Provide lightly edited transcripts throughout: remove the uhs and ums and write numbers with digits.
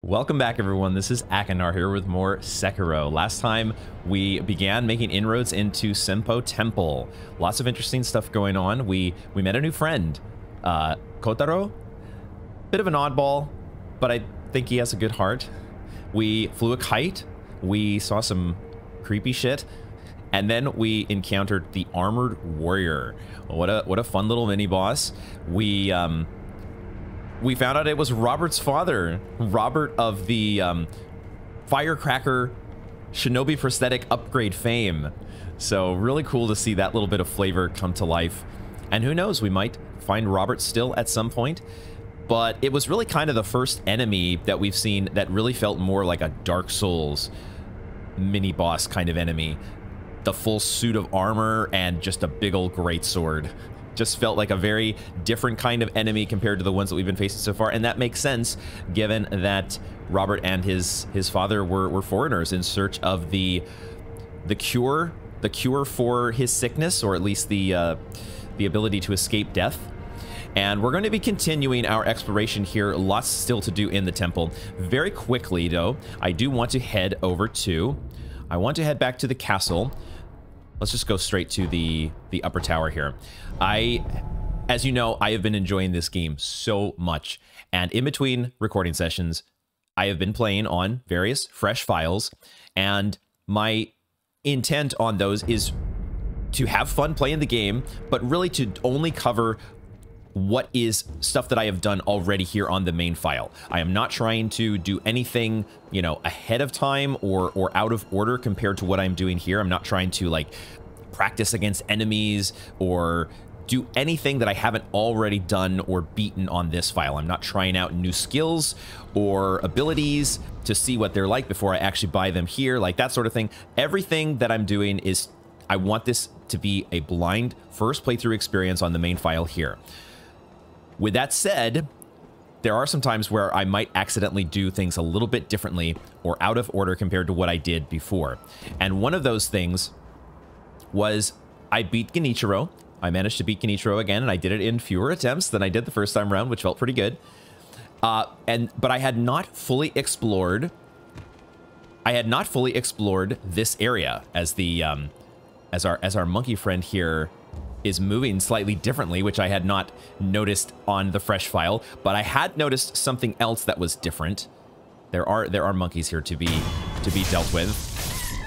Welcome back, everyone. This is Akanar here with more Sekiro. Last time we began making inroads into Senpo Temple. Lots of interesting stuff going on. We met a new friend, Kotaro. Bit of an oddball, but I think he has a good heart. We flew a kite. We saw some creepy shit. And then we encountered the Armored Warrior. What a fun little mini boss. We found out it was Robert's father, Robert of the Firecracker Shinobi prosthetic upgrade fame. So really cool to see that little bit of flavor come to life. And who knows, we might find Robert still at some point. But it was really kind of the first enemy that we've seen that really felt more like a Dark Souls mini boss kind of enemy. The full suit of armor and just a big old greatsword. Just felt like a very different kind of enemy compared to the ones that we've been facing so far, and that makes sense given that Robert and his father were foreigners in search of the cure for his sickness, or at least the ability to escape death. And we're going to be continuing our exploration here. Lots still to do in the temple. Very quickly, though, I do want to head back to the castle. Let's just go straight to the upper tower here. As you know, I have been enjoying this game so much. And in between recording sessions, I have been playing on various fresh files. And my intent on those is to have fun playing the game, but really to only cover what is stuff that I have done already here on the main file. I am not trying to do anything, you know, ahead of time or out of order compared to what I'm doing here. I'm not trying to like practice against enemies or do anything that I haven't already done or beaten on this file. I'm not trying out new skills or abilities to see what they're like before I actually buy them here, like that sort of thing. Everything that I'm doing is, I want this to be a blind first playthrough experience on the main file here. With that said, there are some times where I might accidentally do things a little bit differently or out of order compared to what I did before. And one of those things was I beat Genichiro. I managed to beat Genichiro again, and I did it in fewer attempts than I did the first time around, which felt pretty good. But I had not fully explored. This area as the as our monkey friend here is moving slightly differently, which I had not noticed on the fresh file, but I had noticed something else that was different. There are monkeys here to be dealt with.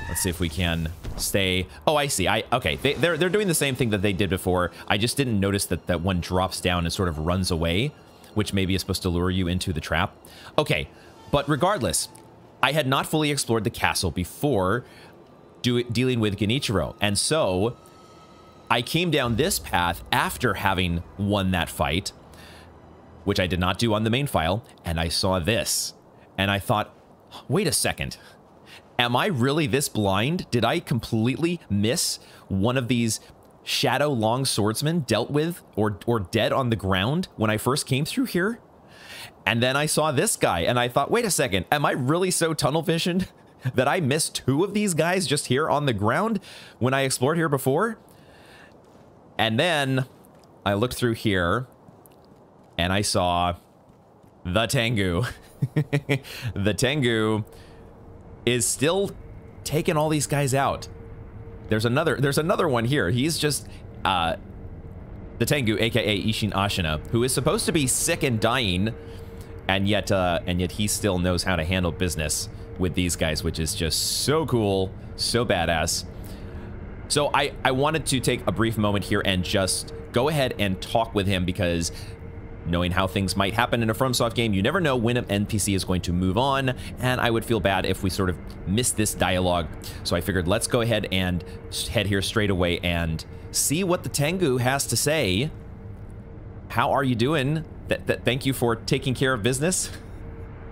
Let's see if we can stay. Oh, I see. Okay. They're doing the same thing that they did before. I just didn't notice that one drops down and sort of runs away, which maybe is supposed to lure you into the trap. Okay, but regardless, I had not fully explored the castle before dealing with Genichiro, and so I came down this path after having won that fight, which I did not do on the main file, and I saw this, and I thought, wait a second. Am I really this blind? Did I completely miss one of these shadow long swordsmen dealt with or dead on the ground when I first came through here? And then I saw this guy, and I thought, wait a second, am I really so tunnel visioned that I missed two of these guys just here on the ground when I explored here before? And then I looked through here and I saw the Tengu. The Tengu is still taking all these guys out. There's another one here. He's just the Tengu, aka Ishin Ashina, who is supposed to be sick and dying, and yet he still knows how to handle business with these guys, which is just so cool, so badass. So I wanted to take a brief moment here and just go ahead and talk with him, because knowing how things might happen in a FromSoft game, you never know when an NPC is going to move on, and I would feel bad if we sort of missed this dialogue. So I figured let's go ahead and head here straight away and see what the Tengu has to say. How are you doing? Thank you for taking care of business?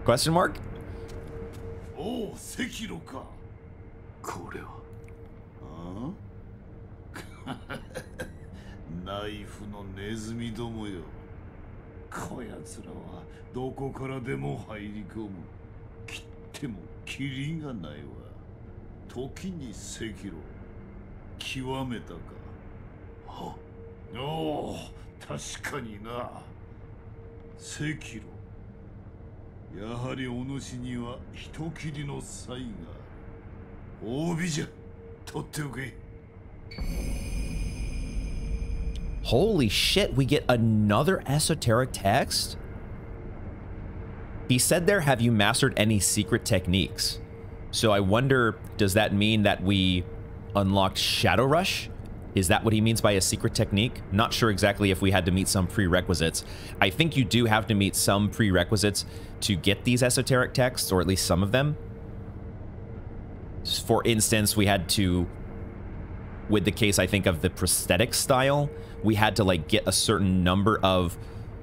Question mark? Oh, Sekiro ka. これは。ナイフのネズミどもよ。こやつらはどこからでも入り込む。切ってもキリがないわ。時に赤炉極めたか。はおお、確かにな。赤炉やはりお主には人斬りの才がある。褒美じゃ。取っておけ。 Holy shit, we get another esoteric text? He said there, have you mastered any secret techniques? So I wonder, does that mean that we unlocked Shadow Rush? Is that what he means by a secret technique? Not sure exactly if we had to meet some prerequisites. I think you do have to meet some prerequisites to get these esoteric texts, or at least some of them. For instance, we had to, with the case, I think, of the prosthetic style, we had to, like, get a certain number of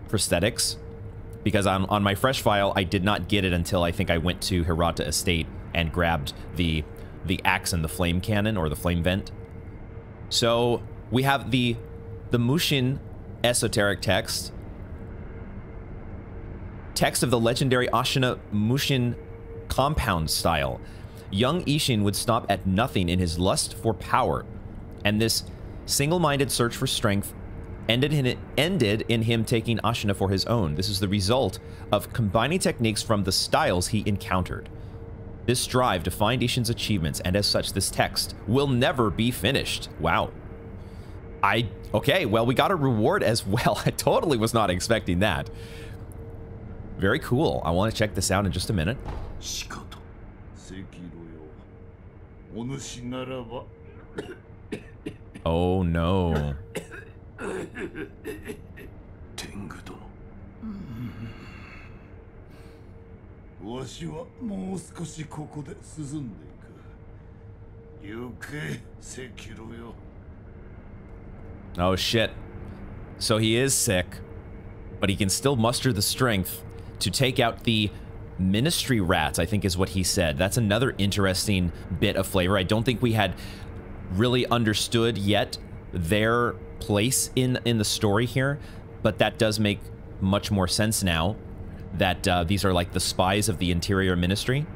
prosthetics. Because on my fresh file, I did not get it until I think I went to Hirata Estate and grabbed the axe and the flame cannon, or the flame vent. So we have the Mushin esoteric text. Text of the legendary Ashina Mushin compound style. Young Ishin would stop at nothing in his lust for power, and this single-minded search for strength ended in him taking Ashina for his own. This is the result of combining techniques from the styles he encountered. This drive defined Ishin's achievements, and as such, this text will never be finished. Wow. Okay, well, we got a reward as well. I totally was not expecting that. Very cool. I want to check this out in just a minute. Oh, no. Tengu わしはもう少しここで進んでいく。行け、セキロよ。 Oh shit. So he is sick, but he can still muster the strength to take out the ministry rats, I think is what he said. That's another interesting bit of flavor. I don't think we had really understood yet their place in the story here, but that does make much more sense now. That these are like the spies of the Interior Ministry.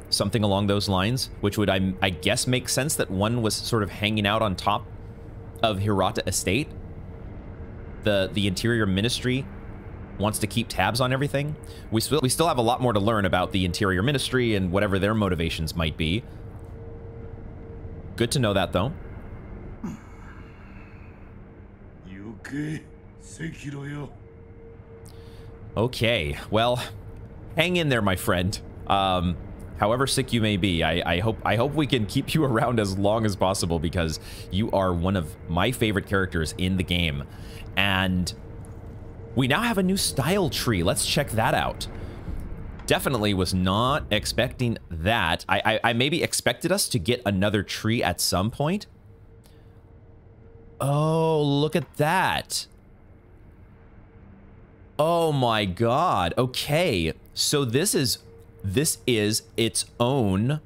Something along those lines, which would, I guess, make sense that one was sort of hanging out on top of Hirata Estate. The Interior Ministry wants to keep tabs on everything. We still have a lot more to learn about the Interior Ministry and whatever their motivations might be. Good to know that, though. Okay, well, hang in there, my friend. However sick you may be, I hope we can keep you around as long as possible, because you are one of my favorite characters in the game. And we now have a new style tree. Let's check that out. Definitely was not expecting that. I maybe expected us to get another tree at some point. Oh, look at that. Oh my god. Okay. So this is its own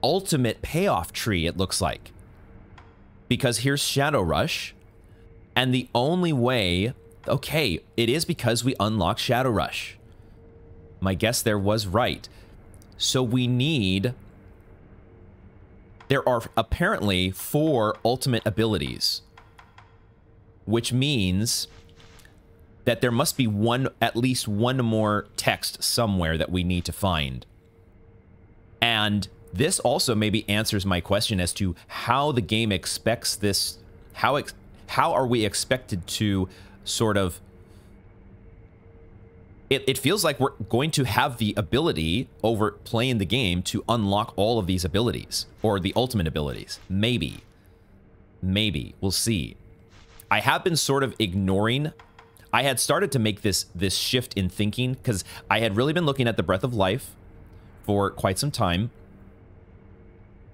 ultimate payoff tree, it looks like. Because here's Shadow Rush, and the only way... Okay, it is because we unlock Shadow Rush. My guess there was right. So we need... There are apparently 4 ultimate abilities, which means that there must be at least one more text somewhere that we need to find. And this also maybe answers my question as to how the game expects this, how are we expected to sort of... It feels like we're going to have the ability over playing the game to unlock all of these abilities, or the ultimate abilities. Maybe. Maybe. We'll see. I have been sort of ignoring... I had started to make this shift in thinking, because I had really been looking at the Breath of Life for quite some time.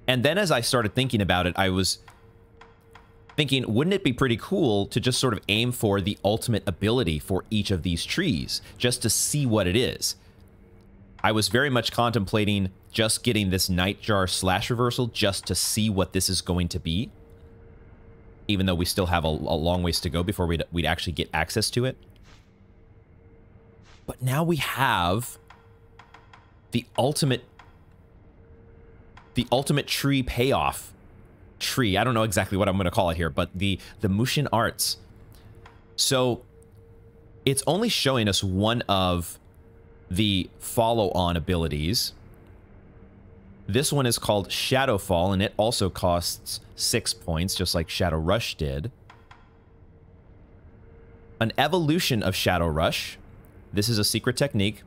And then as I started thinking about it, I was thinking, wouldn't it be pretty cool to just sort of aim for the ultimate ability for each of these trees, just to see what it is? I was very much contemplating just getting this Nightjar Slash Reversal just to see what this is going to be, even though we still have a long ways to go before we'd actually get access to it. But now we have the ultimate tree payoff tree. I don't know exactly what I'm going to call it here, but the Mushin Arts. So it's only showing us one of the follow-on abilities. This one is called Shadowfall, and it also costs 6 points, just like Shadow Rush did. An evolution of Shadow Rush. This is a secret technique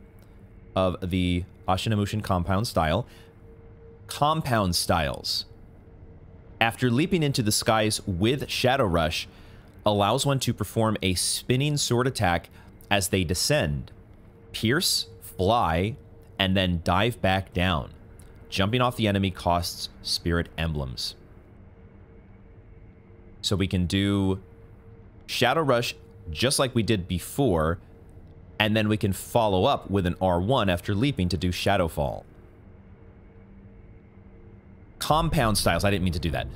of the Ashina Mushin compound style. Compound styles. After leaping into the skies with Shadow Rush, allows one to perform a spinning sword attack as they descend, pierce, fly, and then dive back down. Jumping off the enemy costs spirit emblems. So we can do Shadow Rush just like we did before, and then we can follow up with an R1 after leaping to do Shadowfall. Compound styles, I didn't mean to do that.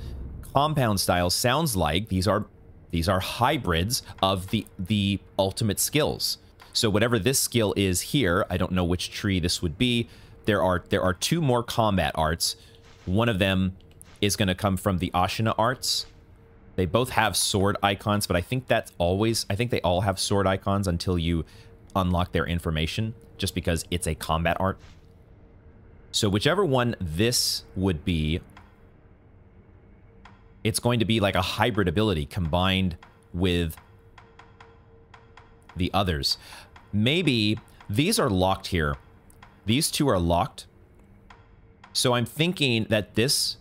Compound styles sounds like these are hybrids of the ultimate skills. So whatever this skill is here, I don't know which tree this would be. There are 2 more combat arts. One of them is going to come from the Ashina arts. They both have sword icons, but I think they all have sword icons until you unlock their information, just because it's a combat art. So whichever one this would be, it's going to be like a hybrid ability combined with the others. Maybe these are locked here. These 2 are locked. So I'm thinking that this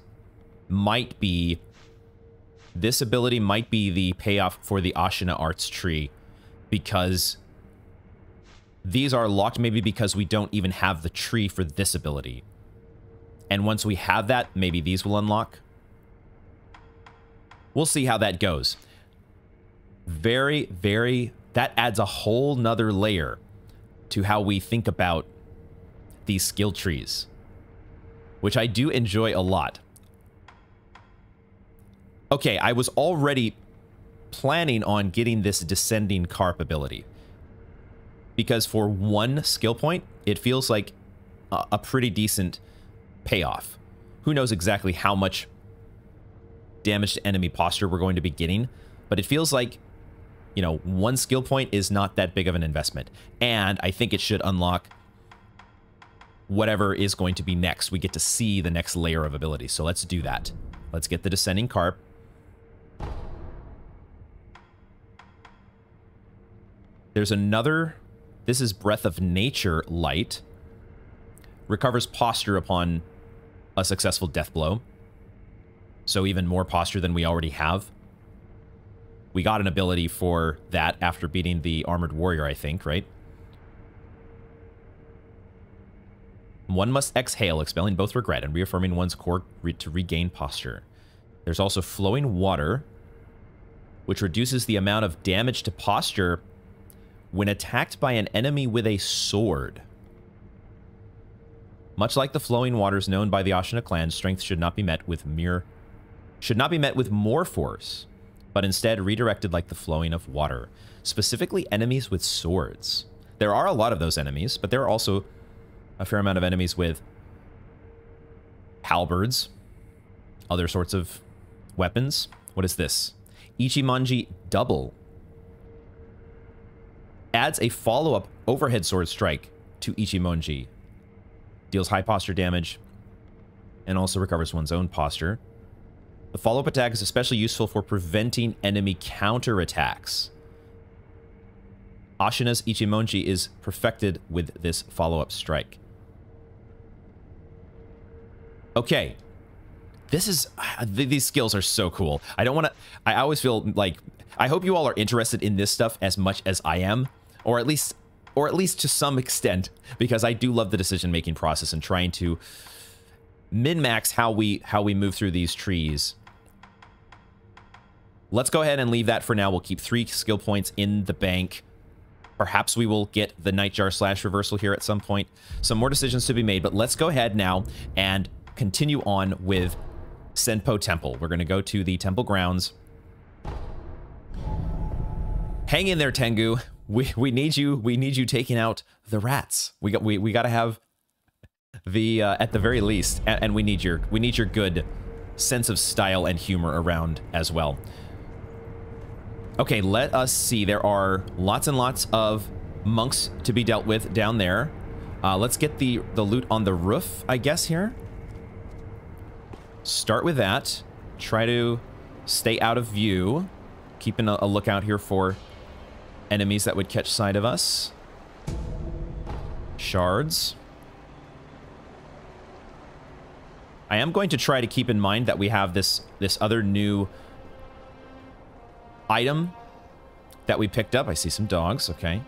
ability might be the payoff for the Ashina Arts tree, because these are locked, maybe because we don't even have the tree for this ability. And once we have that, maybe these will unlock. We'll see how that goes. That adds a whole nother layer to how we think about these skill trees, which I do enjoy a lot. Okay, I was already planning on getting this Descending Carp ability, because for 1 skill point, it feels like a pretty decent payoff. Who knows exactly how much damage to enemy posture we're going to be getting, but it feels like, you know, 1 skill point is not that big of an investment. And I think it should unlock whatever is going to be next. We get to see the next layer of ability. So let's do that. Let's get the Descending Carp. There's another... This is Breath of Nature Light. Recovers posture upon a successful death blow. So even more posture than we already have. We got an ability for that after beating the Armored Warrior, I think, right? One must exhale, expelling both regret and reaffirming one's core to regain posture. There's also Flowing Water, which reduces the amount of damage to posture when attacked by an enemy with a sword. Much like the Flowing Waters known by the Ashina clan, strength should not be met with more force, but instead redirected like the flowing of water. Specifically enemies with swords. There are a lot of those enemies, but there are also a fair amount of enemies with halberds, other sorts of weapons. What is this? Ichimonji Double. Adds a follow-up overhead sword strike to Ichimonji. Deals high posture damage and also recovers one's own posture. The follow-up attack is especially useful for preventing enemy counterattacks. Ashina's Ichimonji is perfected with this follow-up strike. Okay. This is... these skills are so cool. I don't want to... I always feel like... I hope you all are interested in this stuff as much as I am. Or at least to some extent. Because I do love the decision-making process and trying to min-max how we move through these trees. Let's go ahead and leave that for now. We'll keep 3 skill points in the bank. Perhaps we will get the Nightjar Slash reversal here at some point. Some more decisions to be made, but let's go ahead now and continue on with Senpo Temple. We're going to go to the temple grounds. Hang in there, Tengu. We need you taking out the rats. We got to have the at the very least, and we need your good sense of style and humor around as well. Okay, let us see. There are lots and lots of monks to be dealt with down there. Let's get the loot on the roof, I guess, here. Start with that. Try to stay out of view. Keeping a lookout here for enemies that would catch sight of us. Shards. I am going to try to keep in mind that we have this other new item that we picked up. I see some dogs. Okay.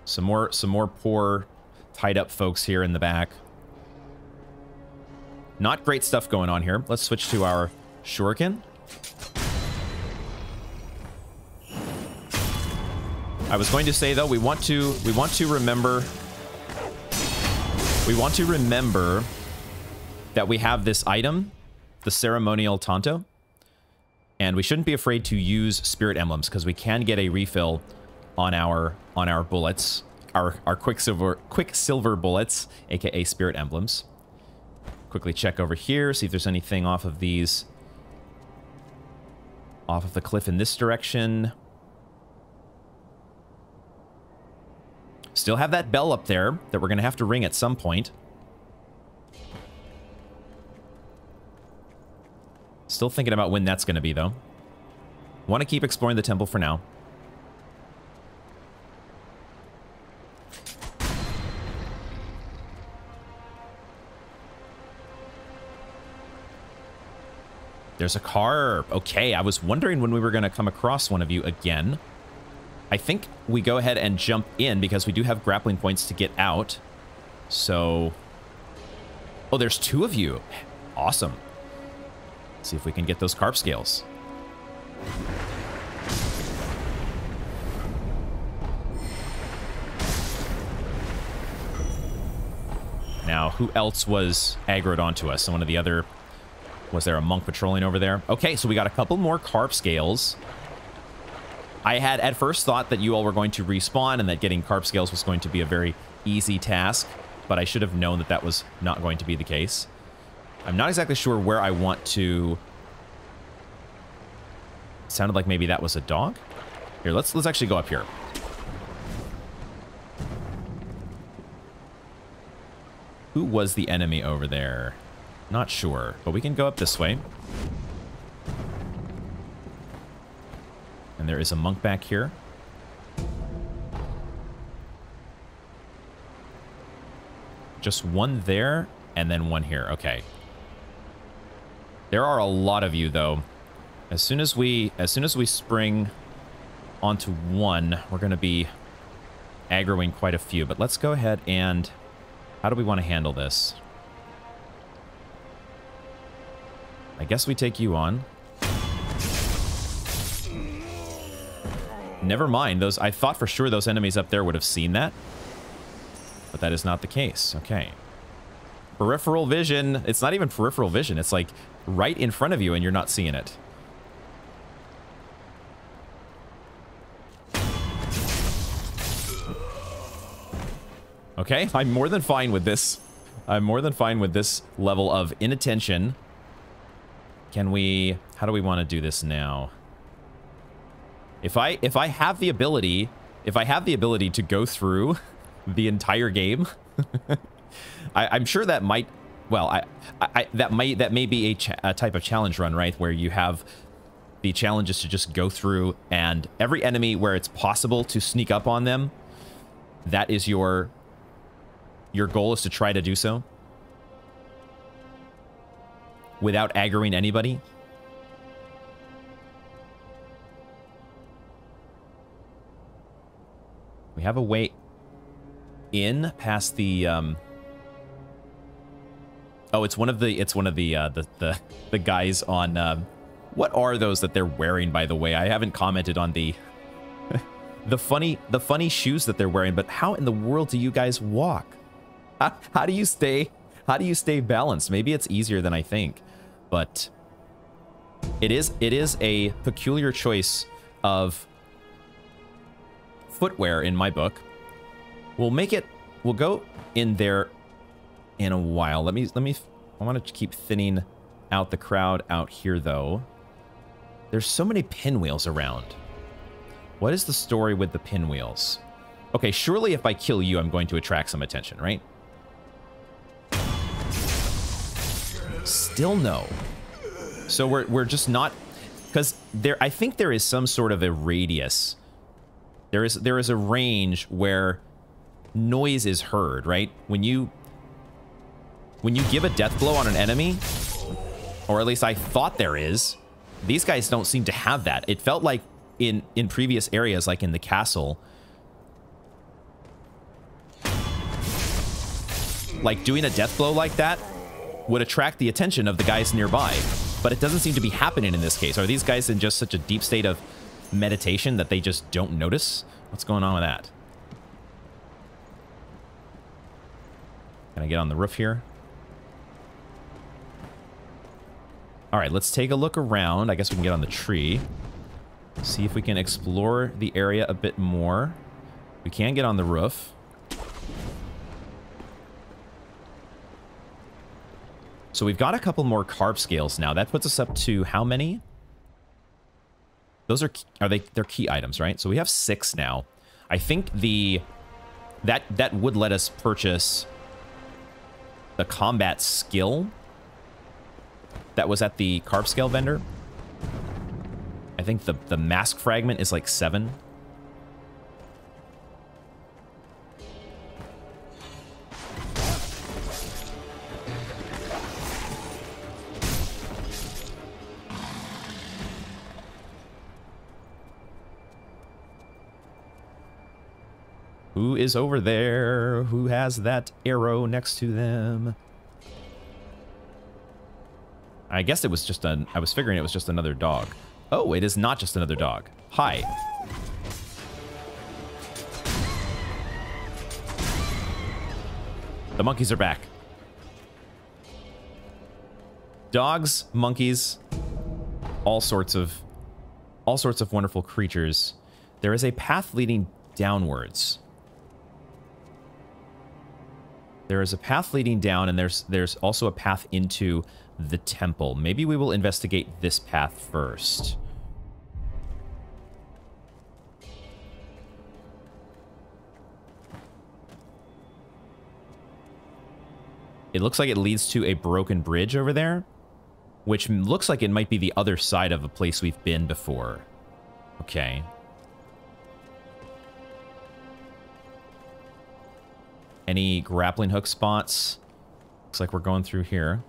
Some more poor tied up folks here in the back. Not great stuff going on here. Let's switch to our shuriken. I was going to say though, we want to remember that we have this item, the ceremonial Tanto, and we shouldn't be afraid to use spirit emblems because we can get a refill on our bullets, our quicksilver bullets, aka spirit emblems. Quickly check over here, see if there's anything off of these, off of the cliff in this direction. Still have that bell up there that we're going to have to ring at some point. Still thinking about when that's going to be, though. Want to keep exploring the temple for now. There's a car. Okay, I was wondering when we were going to come across one of you again. I think we go ahead and jump in because we do have grappling points to get out. So... Oh, there's two of you. Awesome. Let's see if we can get those carp scales. Now, who else was aggroed onto us? One of the other... Was there a monk patrolling over there? Okay, so we got a couple more carp scales. I had at first thought that you all were going to respawn and that getting carp scales was going to be a very easy task, but I should have known that that was not going to be the case. I'm not exactly sure where I want to... It sounded like maybe that was a dog? Here, let's actually go up here. Who was the enemy over there? Not sure, but we can go up this way. And there is a monk back here. Just one there, and then one here. Okay. There are a lot of you, though. As soon as we spring onto one, we're going to be aggroing quite a few. But let's go ahead and... How do we want to handle this? I guess we take you on. Never mind. Those, I thought for sure those enemies up there would have seen that. But that is not the case. Okay. Peripheral vision. It's not even peripheral vision. It's like right in front of you and you're not seeing it. Okay, I'm more than fine with this. I'm more than fine with this level of inattention. Can we... How do we want to do this now? If I have the ability... If I have the ability to go through the entire game... I'm sure that might... Well, that may be a type of challenge run, right? Where you have... The challenge is to just go through and every enemy where it's possible to sneak up on them, that is your goal is to try to do so without aggroing anybody. We have a way in past the oh, it's one of the guys on what are those that they're wearing, by the way? I haven't commented on the the funny shoes that they're wearing, but how in the world do you guys walk? How do you stay balanced? Maybe it's easier than I think, but it is a peculiar choice of footwear in my book. We'll go in there in a while. I want to keep thinning out the crowd out here though. There's so many pinwheels around. What is the story with the pinwheels? Okay, surely if I kill you, I'm going to attract some attention, right? Still no. So we're just not, because I think there is some sort of a radius. There is a range where noise is heard, right? When you give a death blow on an enemy, or at least I thought there is, these guys don't seem to have that. It felt like in previous areas, like in the castle, like doing a death blow like that would attract the attention of the guys nearby. But it doesn't seem to be happening in this case. Are these guys in just such a deep state of meditation that they just don't notice? What's going on with that? Can I get on the roof here? All right, let's take a look around. I guess we can get on the tree. See if we can explore the area a bit more. We can get on the roof. So we've got a couple more carb scales now. That puts us up to how many? Those are they're key items, right? So we have 6 now. I think that would let us purchase the combat skill that was at the carb scale vendor. I think the mask fragment is like 7. Who is over there? Who has that arrow next to them? I guess it was just I was figuring it was just another dog. Oh, it is not just another dog. Hi. The monkeys are back. Dogs, monkeys, all sorts of wonderful creatures. There is a path leading downwards. There is a path leading down, and there's also a path into the temple. Maybe we will investigate this path first. It looks like it leads to a broken bridge over there, which looks like it might be the other side of a place we've been before. Okay. Any grappling hook spots? Looks like we're going through here.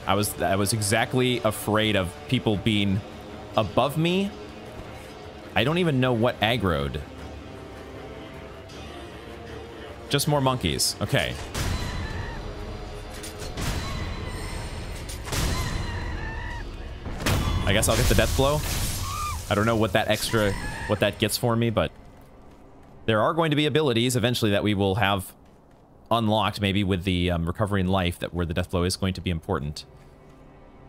I was exactly afraid of people being above me. I don't even know what aggroed. Just more monkeys. Okay. I guess I'll get the death blow. I don't know what that gets for me, but there are going to be abilities eventually that we will have unlocked, maybe with the recovering life, where the death blow is going to be important.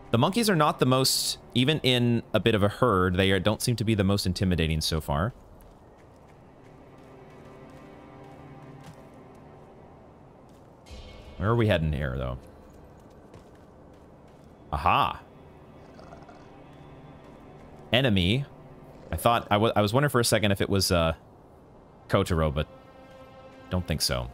The monkeys are not the most, even in a bit of a herd, they don't seem to be the most intimidating so far. Where are we heading here, though? Aha. Enemy. I was wondering for a second if it was Kotaro, but don't think so.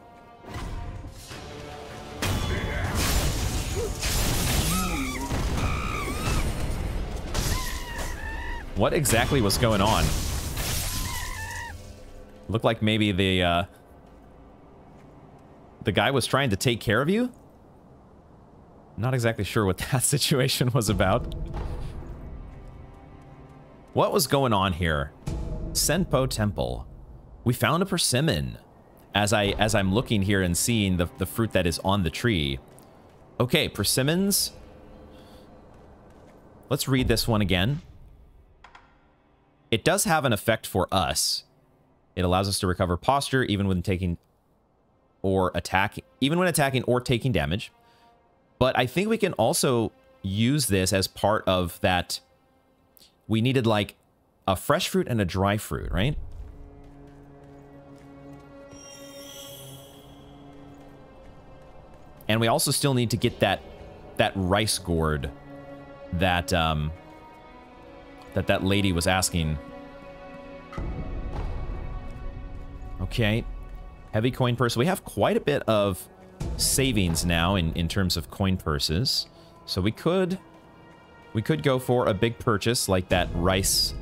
What exactly was going on? Looked like maybe the guy was trying to take care of you? Not exactly sure what that situation was about. What was going on here? Senpo Temple. We found a persimmon. As I'm looking here and seeing the fruit that is on the tree. Okay, persimmons. Let's read this one again. It does have an effect for us. It allows us to recover posture even when attacking or taking damage. But I think we can also use this as part of that. We needed like a fresh fruit and a dry fruit, right? And we also still need to get that rice gourd that that lady was asking. Okay. Heavy coin purse. We have quite a bit of savings now in terms of coin purses. So we could go for a big purchase like that rice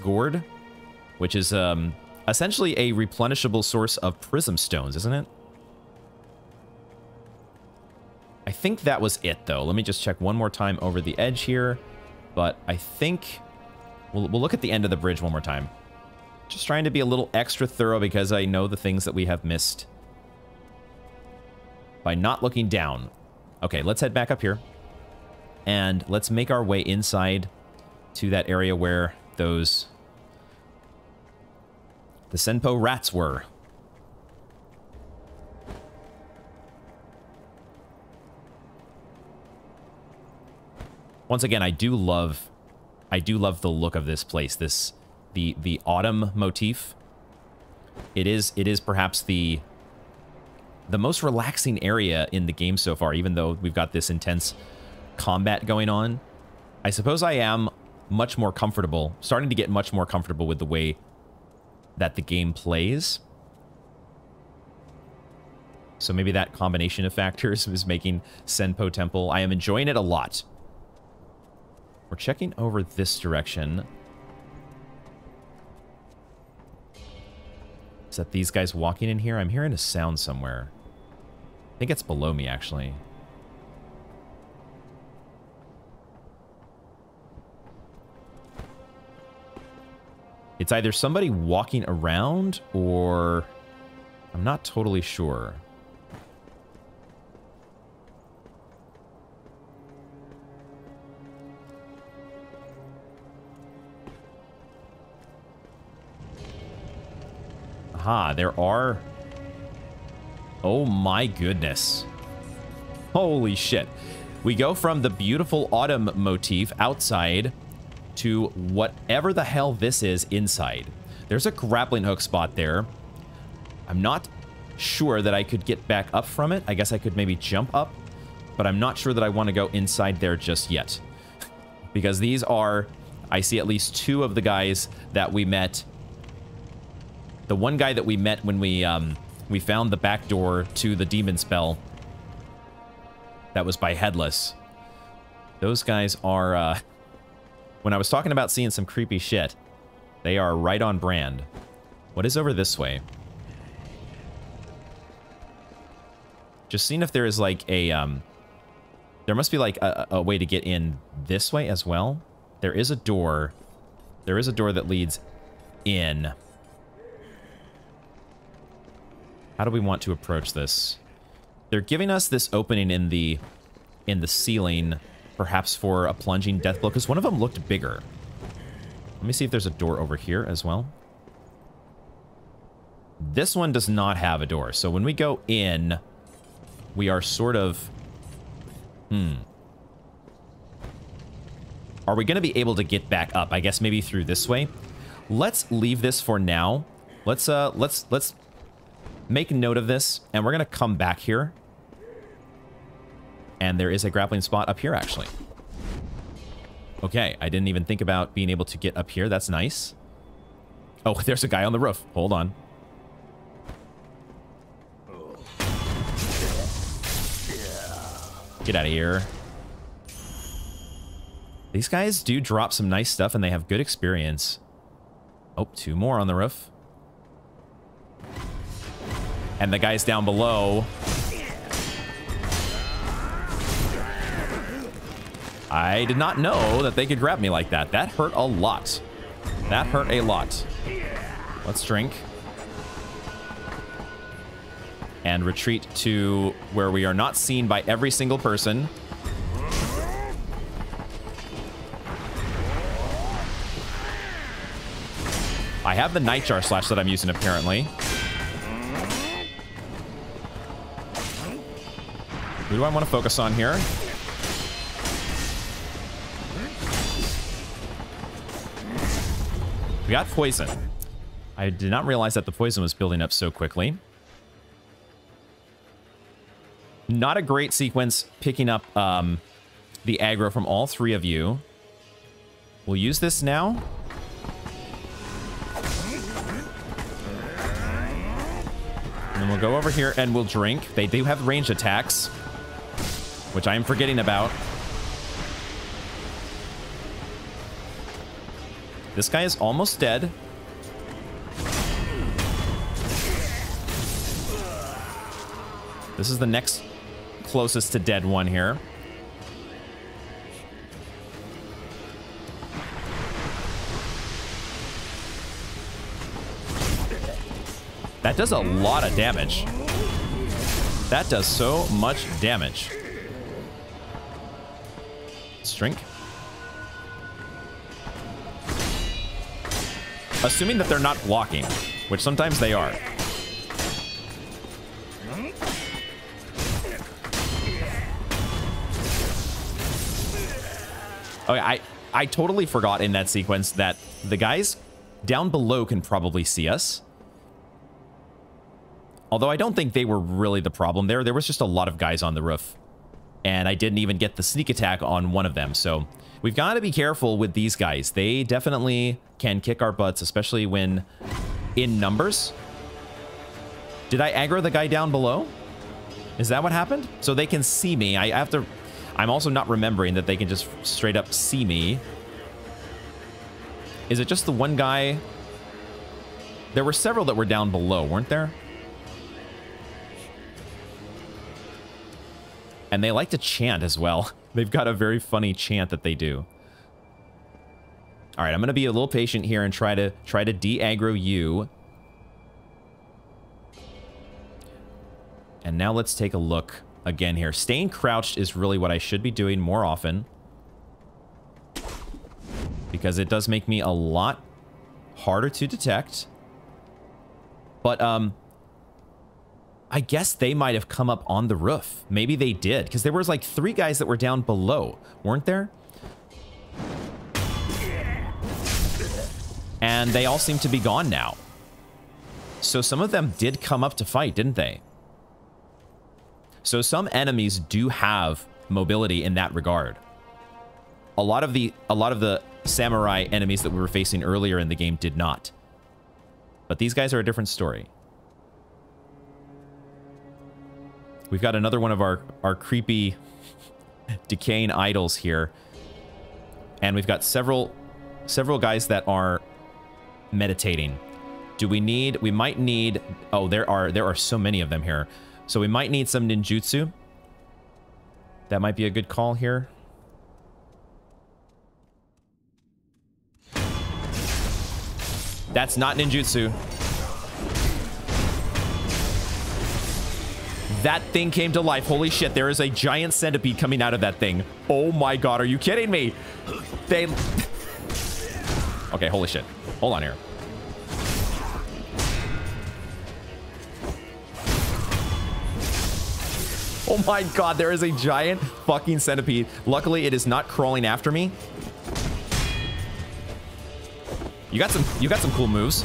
gourd, which is essentially a replenishable source of prism stones, isn't it? I think that was it, though. Let me just check one more time over the edge here. But I think we'll look at the end of the bridge one more time. Just trying to be a little extra thorough because I know the things that we have missed by not looking down. Okay, let's head back up here. And let's make our way inside to that area where the Senpo rats were. Once again, I do love the look of this place. The autumn motif. It is perhaps the most relaxing area in the game so far, even though we've got this intense combat going on. I suppose I am much more comfortable, starting to get much more comfortable with the way that the game plays. So maybe that combination of factors is making Senpo Temple. I am enjoying it a lot. We're checking over this direction. Is that these guys walking in here? I'm hearing a sound somewhere. I think it's below me, actually. It's either somebody walking around or... I'm not totally sure. Aha, there are... Oh my goodness. Holy shit. We go from the beautiful autumn motif outside to whatever the hell this is inside. There's a grappling hook spot there. I'm not sure that I could get back up from it. I guess I could maybe jump up, but I'm not sure that I want to go inside there just yet. Because these are... I see at least two of the guys that we met. The one guy that we met when we found the back door to the demon spell. That was by Headless. Those guys are, when I was talking about seeing some creepy shit, they are right on brand. What is over this way? Just seeing if there is like a, there must be like a way to get in this way as well. There is a door. There is a door that leads in. How do we want to approach this? They're giving us this opening in the ceiling, perhaps for a plunging death blow, because one of them looked bigger. Let me see if there's a door over here as well. This one does not have a door, so when we go in, we are sort of... Are we going to be able to get back up? I guess maybe through this way. Let's leave this for now. Let's make note of this, and we're going to come back here. And there is a grappling spot up here, actually. Okay, I didn't even think about being able to get up here. That's nice. Oh, there's a guy on the roof. Hold on. Get out of here. These guys do drop some nice stuff, and they have good experience. Oh, two more on the roof. And the guys down below... I did not know that they could grab me like that. That hurt a lot. That hurt a lot. Let's drink. And retreat to where we are not seen by every single person. I have the Nightjar Slash that I'm using, apparently. Who do I want to focus on here? We got poison. I did not realize that the poison was building up so quickly. Not a great sequence picking up the aggro from all three of you. We'll use this now. And then we'll go over here and we'll drink. They do have ranged attacks, which I am forgetting about. This guy is almost dead. This is the next closest to dead one here. That does a lot of damage. That does so much damage. Let's drink. Assuming that they're not blocking, which sometimes they are. Okay, I totally forgot in that sequence that the guys down below can probably see us. Although I don't think they were really the problem there. There was just a lot of guys on the roof. And I didn't even get the sneak attack on one of them. So we've got to be careful with these guys. They definitely can kick our butts, especially when in numbers. Did I aggro the guy down below? Is that what happened? So they can see me. I'm also not remembering that they can just straight up see me. Is it just the one guy? There were several that were down below, weren't there? And they like to chant as well. They've got a very funny chant that they do. All right, I'm going to be a little patient here and try to de-aggro you. And now let's take a look again here. Staying crouched is really what I should be doing more often, because it does make me a lot harder to detect. But I guess they might have come up on the roof. Maybe they did, because there was like 3 guys that were down below, weren't there? And they all seem to be gone now. So some of them did come up to fight, didn't they? So some enemies do have mobility in that regard. A lot of the samurai enemies that we were facing earlier in the game did not. But these guys are a different story. We've got another one of our creepy decaying idols here. And we've got several guys that are meditating. We might need, oh, there are so many of them here. So we might need some ninjutsu. That might be a good call here. That's not ninjutsu. That thing came to life. Holy shit, there is a giant centipede coming out of that thing. Oh my god, are you kidding me? Okay, holy shit. Hold on here. Oh my god, there is a giant fucking centipede. Luckily, it is not crawling after me. You got some cool moves.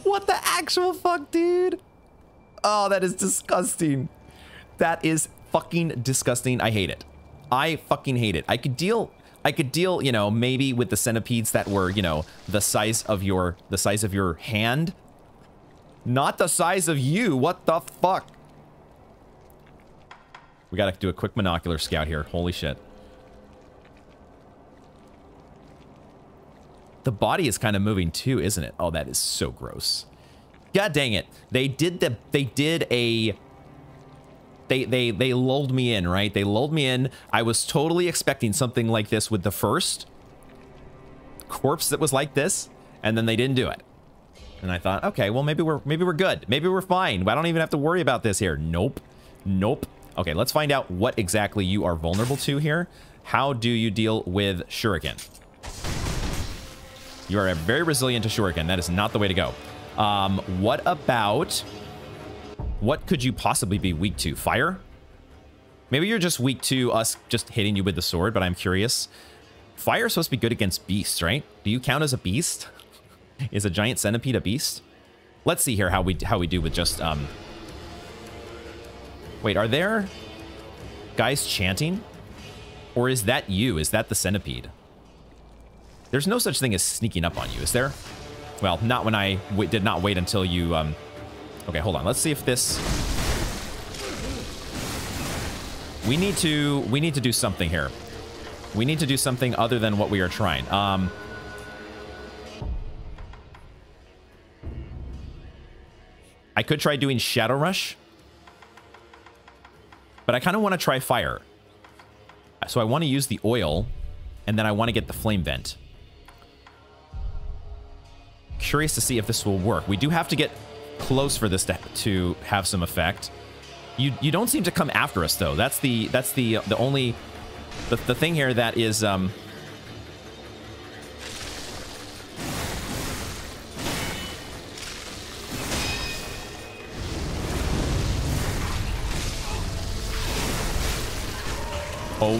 What the actual fuck, dude? Oh, that is disgusting. That is fucking disgusting. I hate it. I fucking hate it. I could deal, you know, maybe with the centipedes that were, you know, the size of your hand. Not the size of you. What the fuck? We gotta do a quick monocular scout here. Holy shit. The body is kind of moving too, isn't it? Oh, that is so gross. God dang it. They lulled me in, right? They lulled me in. I was totally expecting something like this with the first corpse that was like this, and then they didn't do it. And I thought, okay, well, maybe we're good. Maybe we're fine. I don't even have to worry about this here. Nope. Nope. Okay, let's find out what exactly you are vulnerable to here. How do you deal with shuriken? You are very resilient to shuriken. That is not the way to go. What could you possibly be weak to? Fire? Maybe you're just weak to us just hitting you with the sword, but I'm curious. Fire is supposed to be good against beasts, right? Do you count as a beast? Is a giant centipede a beast? Let's see here how we do with just Wait, are there guys chanting? Or is that you? Is that the centipede? There's no such thing as sneaking up on you, is there? Well, not when I did not wait until you, Okay, hold on. Let's see if this... We need to do something here. We need to do something other than what we are trying. I could try doing Shadow Rush. But I kind of want to try fire. So I want to use the oil, and then I want to get the flame vent. Curious to see if this will work. We do have to get close for this to have some effect. You don't seem to come after us though. That's the only the thing here that is oh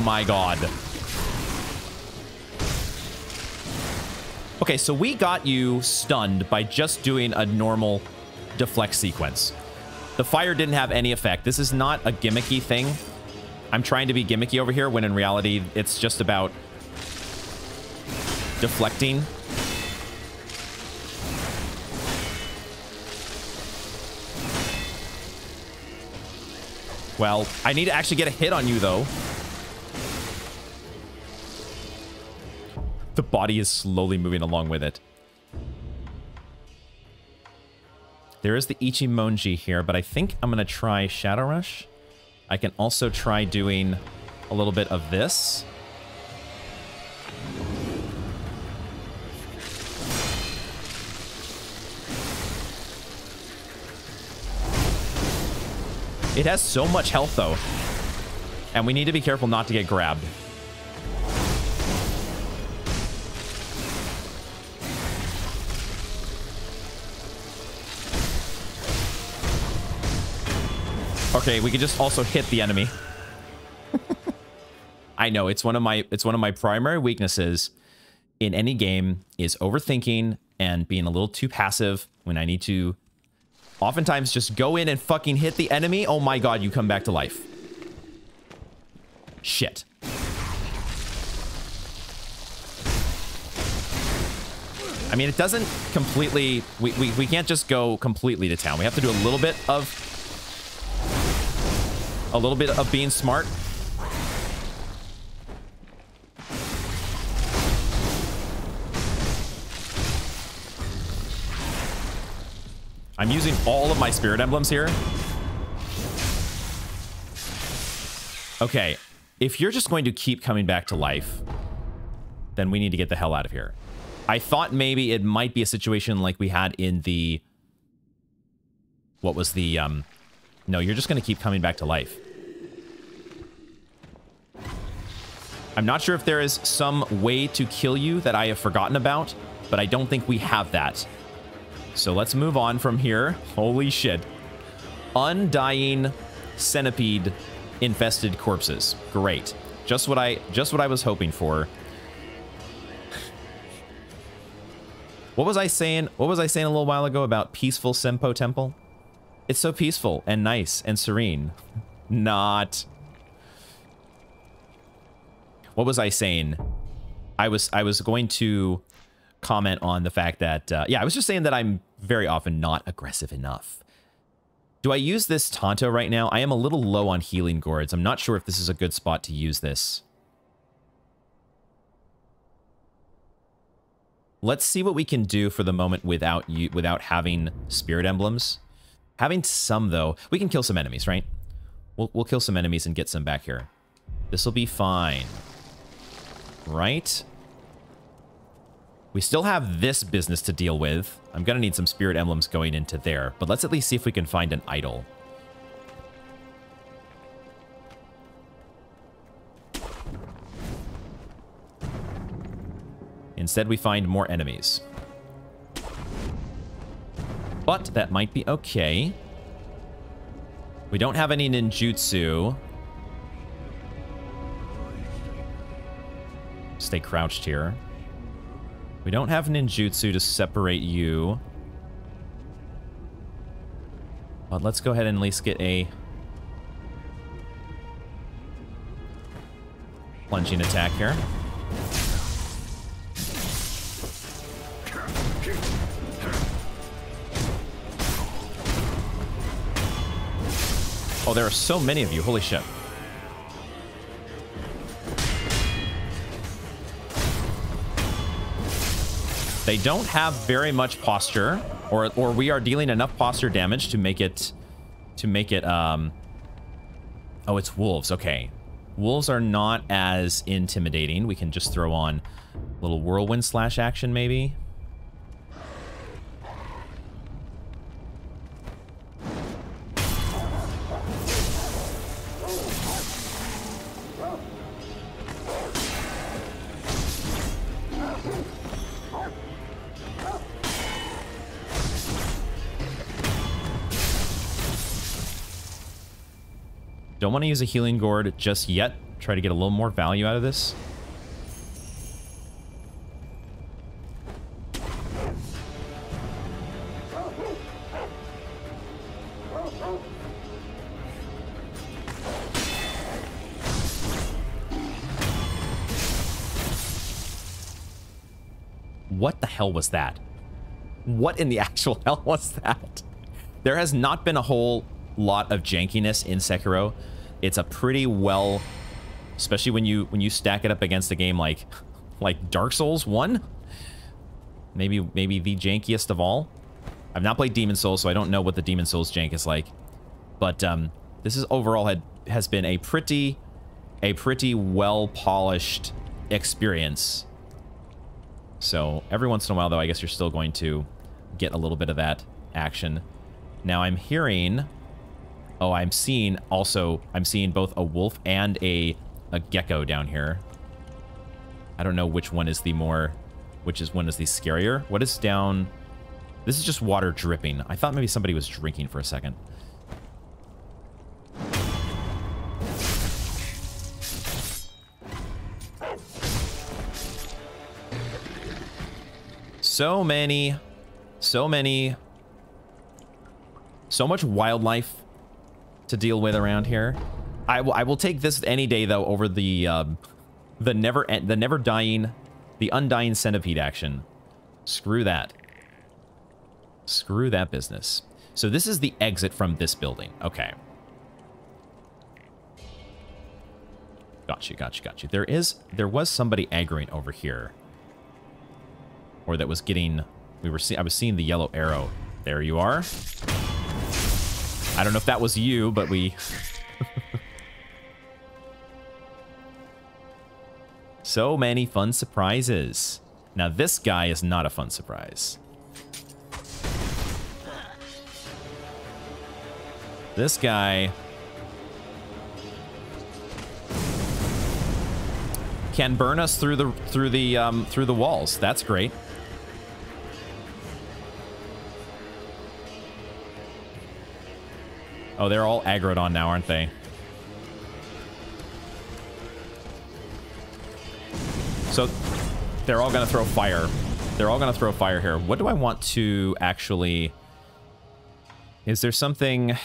my god. Okay, so we got you stunned by just doing a normal deflect sequence. The fire didn't have any effect. This is not a gimmicky thing. I'm trying to be gimmicky over here when in reality it's just about deflecting. Well, I need to actually get a hit on you though. The body is slowly moving along with it. There is the Ichimonji here, but I think I'm going to try Shadow Rush. I can also try doing a little bit of this. It has so much health, though. And we need to be careful not to get grabbed. Okay, we could just also hit the enemy. I know it's one of my primary weaknesses in any game is overthinking and being a little too passive when I need to oftentimes just go in and fucking hit the enemy. Oh my god, you come back to life. Shit. I mean, it doesn't completely... We can't just go completely to town. We have to do a little bit of being smart. I'm using all of my spirit emblems here. Okay, if you're just going to keep coming back to life, then we need to get the hell out of here. I thought maybe it might be a situation like we had in the... What was the... No, you're just going to keep coming back to life. I'm not sure if there is some way to kill you that I have forgotten about, but I don't think we have that. So let's move on from here. Holy shit. Undying centipede infested corpses. Great. Just what I was hoping for. What was I saying? What was I saying a little while ago about peaceful Senpo Temple? It's so peaceful and nice and serene. Not. What was I saying? I was going to comment on the fact that, yeah, I was just saying that I'm very often not aggressive enough. Do I use this Tonto right now? I am a little low on healing gourds. I'm not sure if this is a good spot to use this. Let's see what we can do for the moment without having spirit emblems. Having some, though, we can kill some enemies, right? We'll kill some enemies and get some back here. This will be fine. Right? We still have this business to deal with. I'm gonna need some spirit emblems going into there, but let's at least see if we can find an idol. Instead, we find more enemies. But that might be okay. We don't have any ninjutsu. Stay crouched here. We don't have ninjutsu to separate you. But let's go ahead and at least get a plunging attack here. Oh, there are so many of you. Holy shit. They don't have very much posture, or we are dealing enough posture damage to make it, oh, it's wolves. Okay. Wolves are not as intimidating. We can just throw on a little whirlwind slash action, maybe. Don't want to use a healing gourd just yet. Try to get a little more value out of this. What the hell was that? What in the actual hell was that? There has not been a whole lot of jankiness in Sekiro. It's a pretty well, especially when you stack it up against a game like Dark Souls 1. Maybe the jankiest of all. I've not played Demon Souls, so I don't know what the Demon Souls jank is like. But this is overall has been a pretty well polished experience. So every once in a while, though, I guess you're still going to get a little bit of that action. Now I'm hearing, oh, I'm seeing both a wolf and a gecko down here. I don't know which one is the scarier. What is down? This is just water dripping. I thought maybe somebody was drinking for a second. So much wildlife to deal with around here. I will take this any day though over the undying centipede action. Screw that. Screw that business. So this is the exit from this building. Okay. Got you. There was somebody aggroing over here. Or that was getting, I was seeing the yellow arrow. There you are. I don't know if that was you, but we... So many fun surprises. Now this guy is not a fun surprise. This guy can burn us through the walls. That's great. Oh, they're all aggroed on now, aren't they? So they're all gonna throw fire. They're all gonna throw fire here. What do I want to actually... Is there something...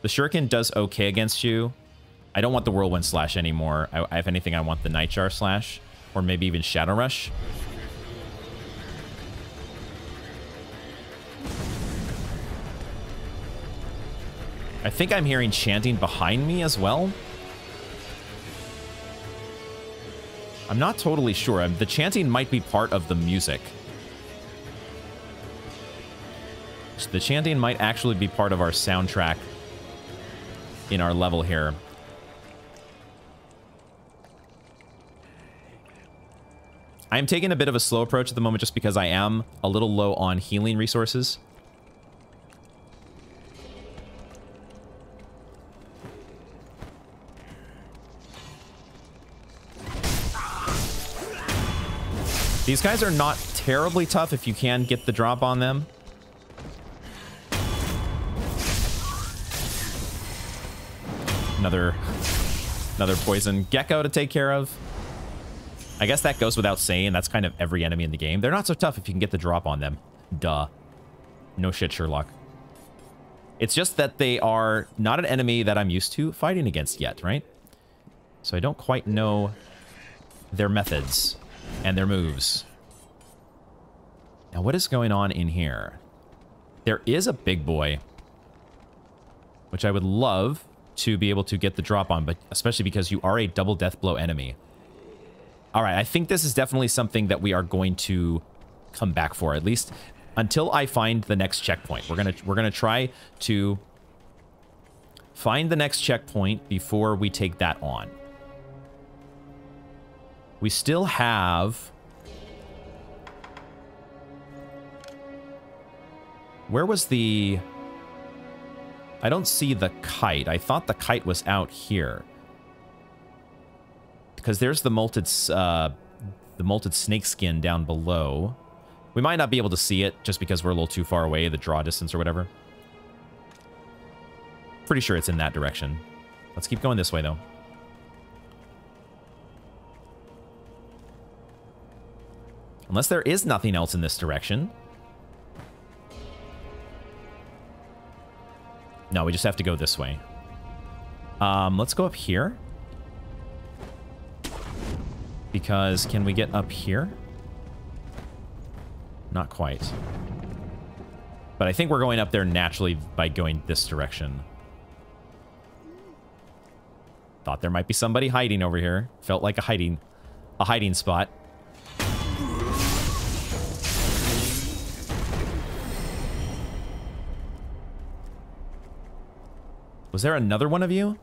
The shuriken does okay against you. I don't want the whirlwind slash anymore. If anything, I want the nightjar slash. Or maybe even shadow rush. I think I'm hearing chanting behind me as well. I'm not totally sure. The chanting might be part of the music. The chanting might actually be part of our soundtrack in our level here. I'm taking a bit of a slow approach at the moment just because I am a little low on healing resources. These guys are not terribly tough if you can get the drop on them. Another poison gecko to take care of. I guess that goes without saying. That's kind of every enemy in the game. They're not so tough if you can get the drop on them. Duh. No shit, Sherlock. It's just that they are not an enemy that I'm used to fighting against yet, right? So I don't quite know their methods and their moves. Now, what is going on in here? There is a big boy, which I would love to be able to get the drop on, but especially because you are a double death blow enemy. All right, I think this is definitely something that we are going to come back for, at least until I find the next checkpoint. We're gonna try to find the next checkpoint before we take that on. We still have... Where was the... I don't see the kite. I thought the kite was out here. Because there's the molted snake skin down below. We might not be able to see it just because we're a little too far away, the draw distance or whatever. Pretty sure it's in that direction. Let's keep going this way, though. Unless there is nothing else in this direction. No, we just have to go this way. Let's go up here. Because, can we get up here? Not quite. But I think we're going up there naturally by going this direction. Thought there might be somebody hiding over here. Felt like a hiding spot. Was there another one of you?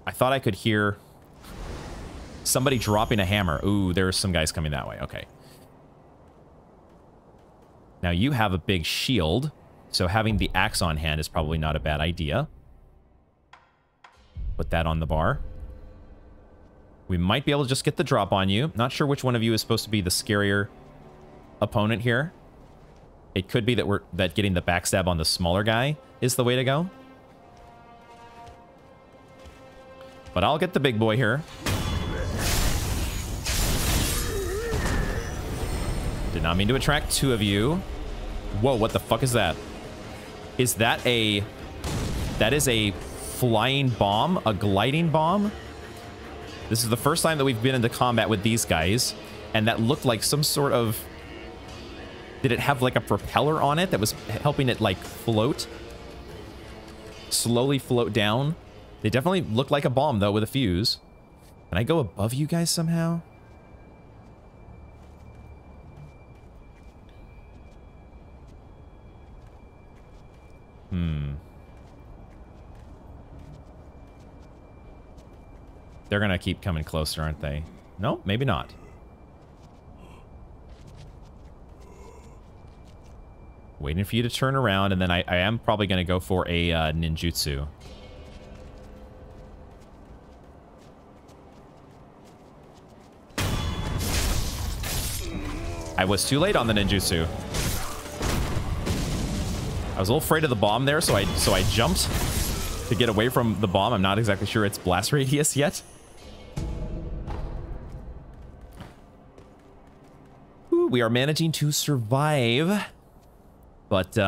I thought I could hear somebody dropping a hammer. Ooh, there's some guys coming that way. Okay. Now you have a big shield, so having the axe on hand is probably not a bad idea. Put that on the bar. We might be able to just get the drop on you. Not sure which one of you is supposed to be the scarier opponent here. It could be that getting the backstab on the smaller guy is the way to go. But I'll get the big boy here. Did not mean to attract two of you. Whoa, what the fuck is that? Is that a... That is a flying bomb? A gliding bomb? This is the first time that we've been into combat with these guys. And that looked like some sort of... Did it have like a propeller on it that was helping it like float? Slowly float down? They definitely look like a bomb, though, with a fuse. Can I go above you guys somehow? They're gonna keep coming closer, aren't they? No, maybe not. Waiting for you to turn around, and then I am probably gonna go for a ninjutsu. I was too late on the ninjutsu. I was a little afraid of the bomb there, so I jumped to get away from the bomb. I'm not exactly sure its blast radius yet. Ooh, we are managing to survive, but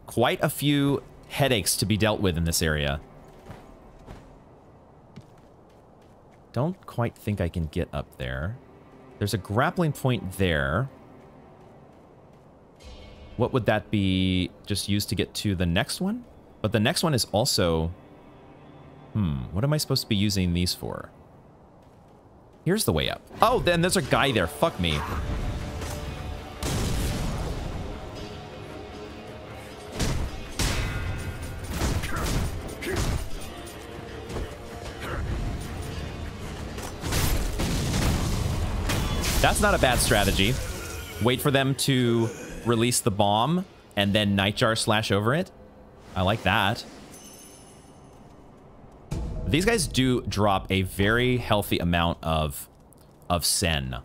quite a few headaches to be dealt with in this area. Don't quite think I can get up there. There's a grappling point there. What would that be just used to get to the next one? But the next one is also... what am I supposed to be using these for? Here's the way up. Oh, then there's a guy there. Fuck me. That's not a bad strategy. Wait for them to release the bomb and then Nightjar slash over it. I like that. These guys do drop a very healthy amount of sen.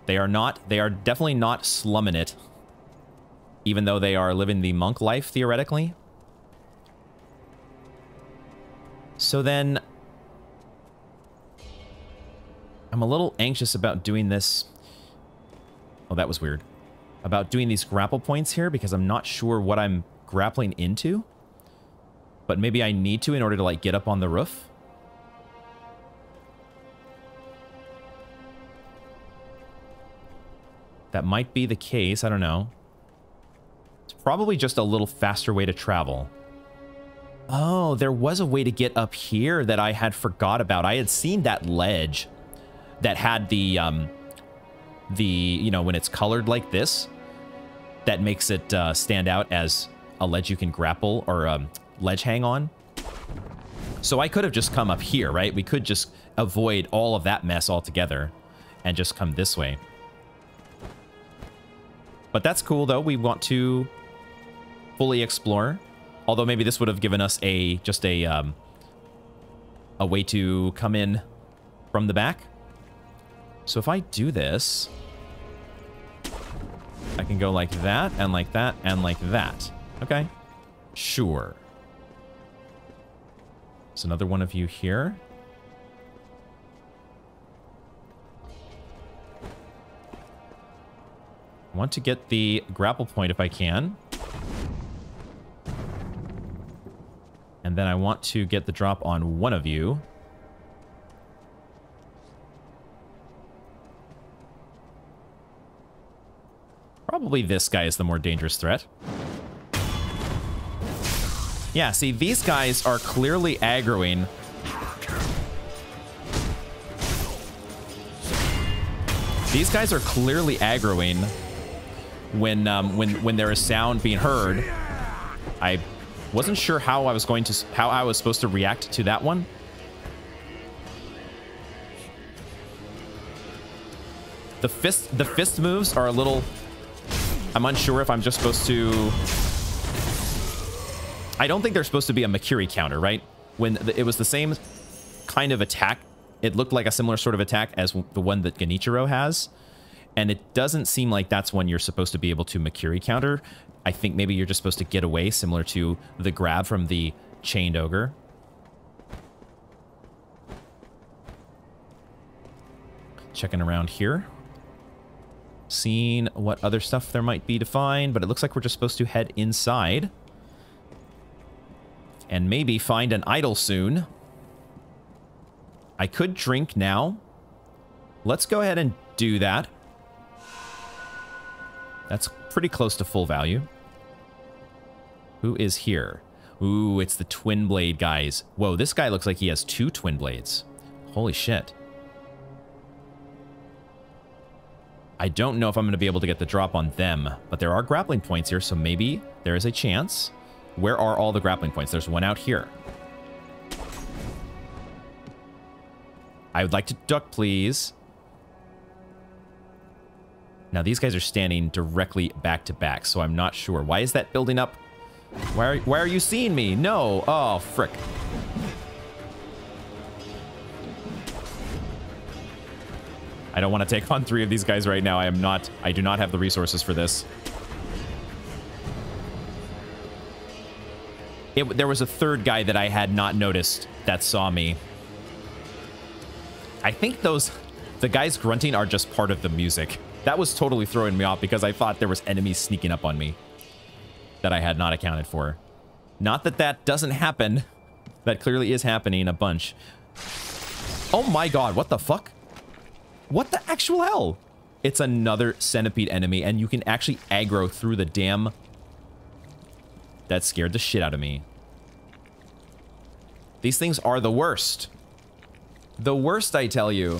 They are definitely not slumming it, even though they are living the monk life theoretically. So then I'm a little anxious about doing this. Oh, that was weird. About doing these grapple points here because I'm not sure what I'm grappling into. But maybe I need to in order to like get up on the roof. That might be the case. I don't know. It's probably just a little faster way to travel. Oh, there was a way to get up here that I had forgot about. I had seen that ledge that had the, you know, when it's colored like this, that makes it stand out as a ledge you can grapple or ledge hang on. So I could have just come up here, right? We could just avoid all of that mess altogether and just come this way. But that's cool, though. We want to fully explore. Although maybe this would have given us just a way to come in from the back. So if I do this, I can go like that, and like that, and like that. Okay. Sure. There's another one of you here. I want to get the grapple point if I can. And then I want to get the drop on one of you. Probably this guy is the more dangerous threat. Yeah, see, these guys are clearly aggroing. These guys are clearly aggroing when there is sound being heard. I wasn't sure how I was supposed to react to that one. The fist moves are a little. I'm unsure if I'm just supposed to. I don't think there's supposed to be a Makiri counter, right? When it was the same kind of attack, it looked like a similar sort of attack as the one that Genichiro has, and it doesn't seem like that's when you're supposed to be able to Makiri counter. I think maybe you're just supposed to get away, similar to the grab from the Chained Ogre. Checking around here. Seeing what other stuff there might be to find, but it looks like we're just supposed to head inside. And maybe find an idol soon. I could drink now. Let's go ahead and do that. That's pretty close to full value. Who is here? Ooh, it's the twin blade guys. Whoa, this guy looks like he has 2 twin blades. Holy shit. I don't know if I'm going to be able to get the drop on them, but there are grappling points here, so maybe there is a chance. Where are all the grappling points? There's one out here. I would like to duck, please. Now, these guys are standing directly back to back, so I'm not sure. Why is that building up? Why are you seeing me? No. Oh, frick. I don't want to take on 3 of these guys right now. I do not have the resources for this. There was a third guy that I had not noticed that saw me. I think the guys grunting are just part of the music. That was totally throwing me off because I thought there was enemies sneaking up on me that I had not accounted for. Not that that doesn't happen. That clearly is happening a bunch. Oh my god, what the fuck? What the actual hell? It's another centipede enemy, and you can actually aggro through the damn... That scared the shit out of me. These things are the worst. The worst, I tell you.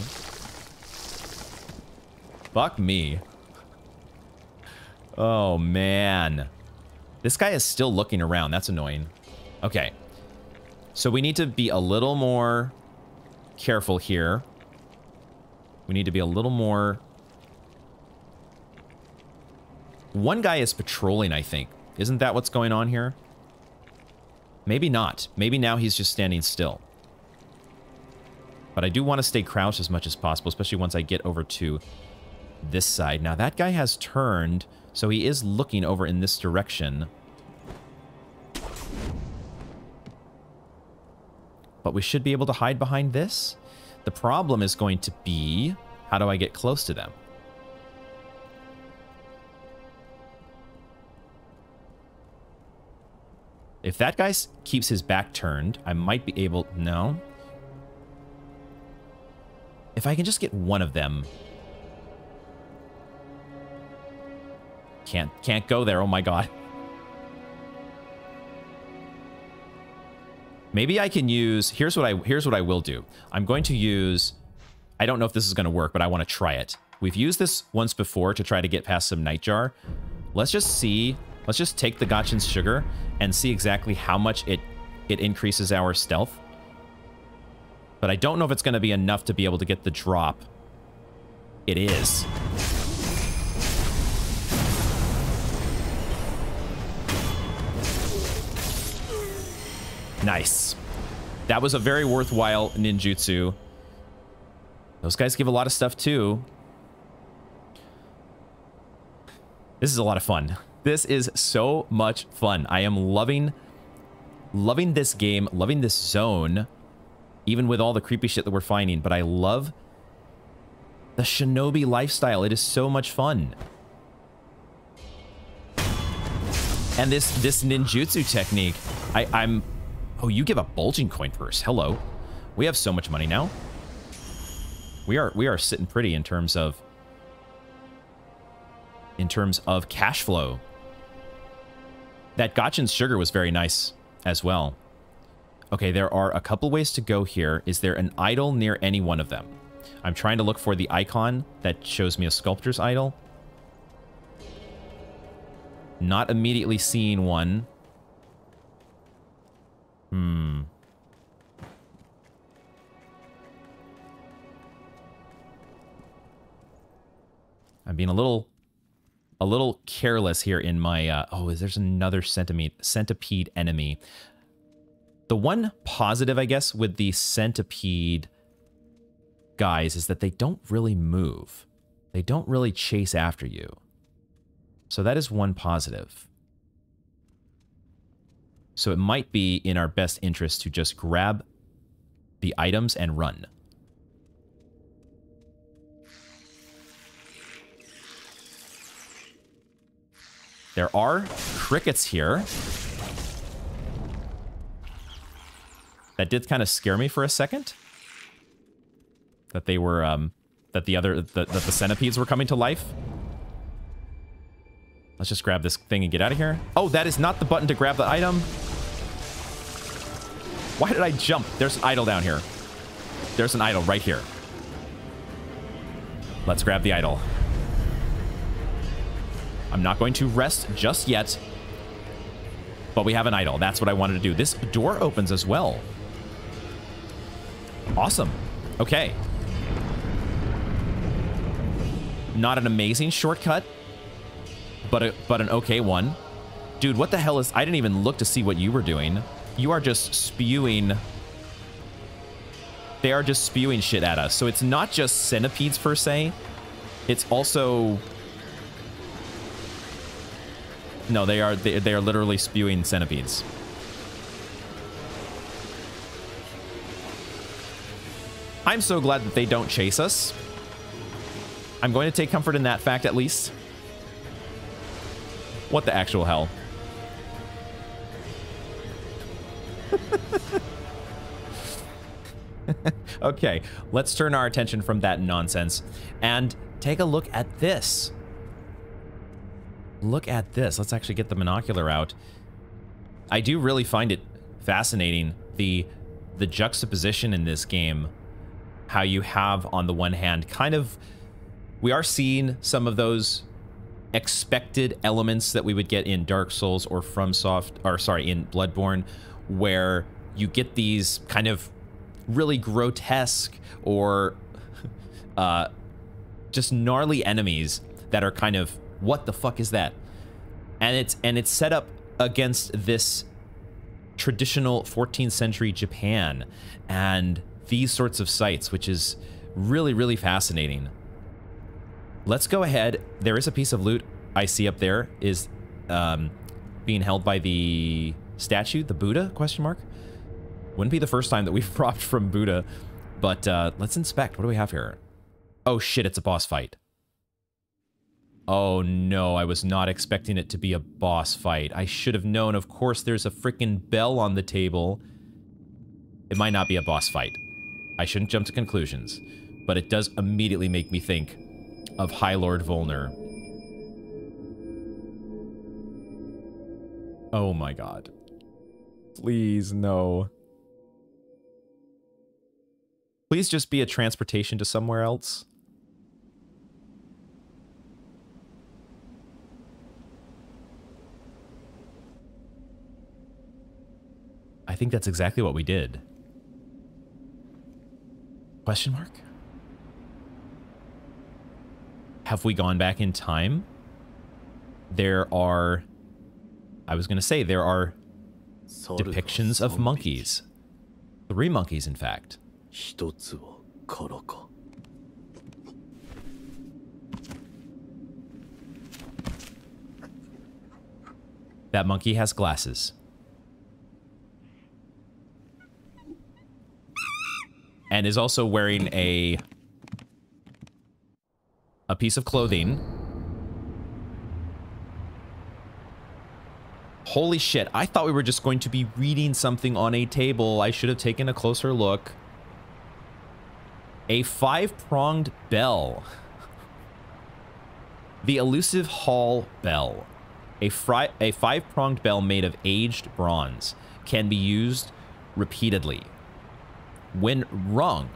Fuck me. Oh, man. This guy is still looking around. That's annoying. Okay. So we need to be a little more careful here. We need to be a little more... One guy is patrolling, I think. Isn't that what's going on here? Maybe not. Maybe now he's just standing still. But I do want to stay crouched as much as possible, especially once I get over to this side. Now, that guy has turned, so he is looking over in this direction. But we should be able to hide behind this. The problem is going to be, how do I get close to them? If that guy keeps his back turned, I might be able... No. If I can just get one of them. Can't go there. Oh my god. Maybe I can use... Here's what I will do. I'm going to use... I don't know if this is going to work, but I want to try it. We've used this once before to try to get past some Nightjar. Let's just see... Let's just take the Gachin's Sugar and see exactly how much it increases our stealth. But I don't know if it's going to be enough to be able to get the drop. It is. Nice. That was a very worthwhile ninjutsu. Those guys give a lot of stuff too. This is a lot of fun. This is so much fun. I am loving this game, loving this zone, even with all the creepy shit that we're finding. But I love the shinobi lifestyle. It is so much fun. And this ninjutsu technique, I'm... Oh, you give a bulging coin first. Hello. We have so much money now. We are sitting pretty in terms of cash flow. That Gachin's Sugar was very nice as well. Okay, there are a couple ways to go here. Is there an idol near any one of them? I'm trying to look for the icon that shows me a sculptor's idol. Not immediately seeing one. I'm being a little careless here in my... oh, there's another centipede enemy. The one positive, I guess, with the centipede guys is that they don't really move. They don't really chase after you. So that is one positive. So it might be in our best interest to just grab the items and run. There are crickets here. That did kind of scare me for a second. That they were, that the centipedes were coming to life. Let's just grab this thing and get out of here. Oh, that is not the button to grab the item. Why did I jump? There's an idol down here. There's an idol right here. Let's grab the idol. I'm not going to rest just yet. But we have an idol. That's what I wanted to do. This door opens as well. Awesome. Okay. Not an amazing shortcut, but an okay one. Dude, what the hell is... I didn't even look to see what you were doing. You are just spewing... They are just spewing shit at us. So it's not just centipedes per se. It's also... No, they are literally spewing centipedes. I'm so glad that they don't chase us. I'm going to take comfort in that fact, at least. What the actual hell? Okay, let's turn our attention from that nonsense and take a look at this. Look at this. Let's actually get the binocular out. I do really find it fascinating, the juxtaposition in this game. How you have, on the one hand, kind of... We are seeing some of those expected elements that we would get in Dark Souls or FromSoft, or sorry, in Bloodborne, where you get these kind of really grotesque or just gnarly enemies that are kind of, what the fuck is that? And it's set up against this traditional 14th century Japan and these sorts of sites, which is really, really fascinating. Let's go ahead. There is a piece of loot I see up there is being held by the statue, the Buddha, question mark. Wouldn't be the first time that we've robbed from Buddha, but let's inspect. What do we have here? Oh shit, it's a boss fight. Oh no, I was not expecting it to be a boss fight. I should have known. Of course, there's a freaking bell on the table. It might not be a boss fight. I shouldn't jump to conclusions, but it does immediately make me think of High Lord Volnir. Oh my god. Please, no. Please just be a transportation to somewhere else. I think that's exactly what we did. Question mark? Have we gone back in time? There are... I was going to say, there are depictions of monkeys. 3 monkeys, in fact. That monkey has glasses. And is also wearing a piece of clothing. Holy shit, I thought we were just going to be reading something on a table. I should have taken a closer look. A 5-pronged bell. The elusive hall bell. A 5-pronged bell made of aged bronze can be used repeatedly. When rung,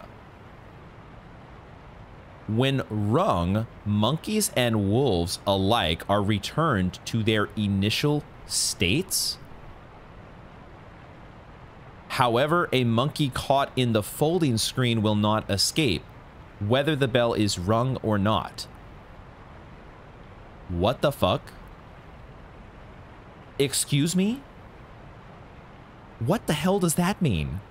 monkeys and wolves alike are returned to their initial states. However, a monkey caught in the folding screen will not escape, whether the bell is rung or not. What the fuck? Excuse me? What the hell does that mean?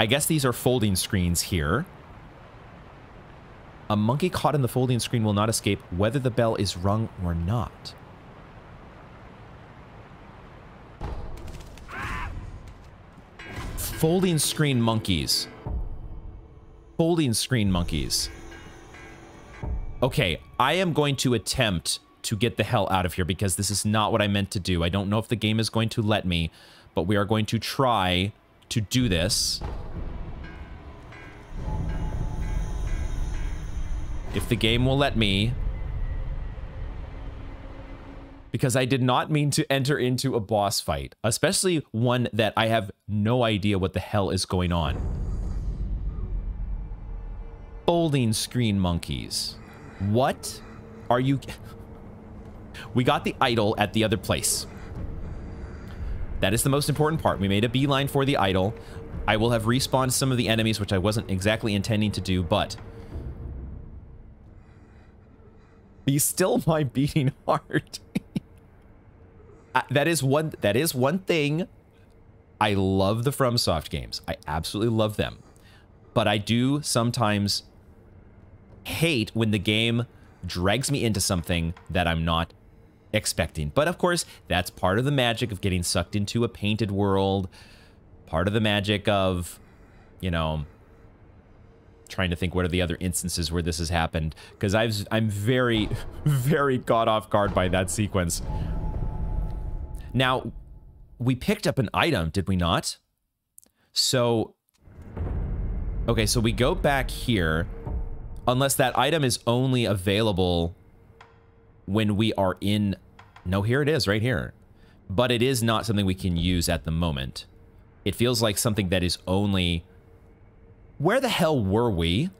I guess these are folding screens here. A monkey caught in the folding screen will not escape, whether the bell is rung or not. Folding screen monkeys. Folding screen monkeys. Okay, I am going to attempt to get the hell out of here because this is not what I meant to do. I don't know if the game is going to let me, but we are going to try to do this. If the game will let me. Because I did not mean to enter into a boss fight, especially one that I have no idea what the hell is going on. Folding screen monkeys. What are you... We got the idol at the other place. That is the most important part. We made a beeline for the idol. I will have respawned some of the enemies, which I wasn't exactly intending to do, but... Be still my beating heart. That is one thing. I love the FromSoft games. I absolutely love them. But I do sometimes hate when the game drags me into something that I'm not expecting. But of course, that's part of the magic of getting sucked into a painted world. Part of the magic of, you know, trying to think what are the other instances where this has happened. Because I'm very, very caught off guard by that sequence. Now, we picked up an item, did we not? So, okay, so we go back here. Unless that item is only available when we are in... No, here it is, right here. But it is not something we can use at the moment. It feels like something that is only... Where the hell were we?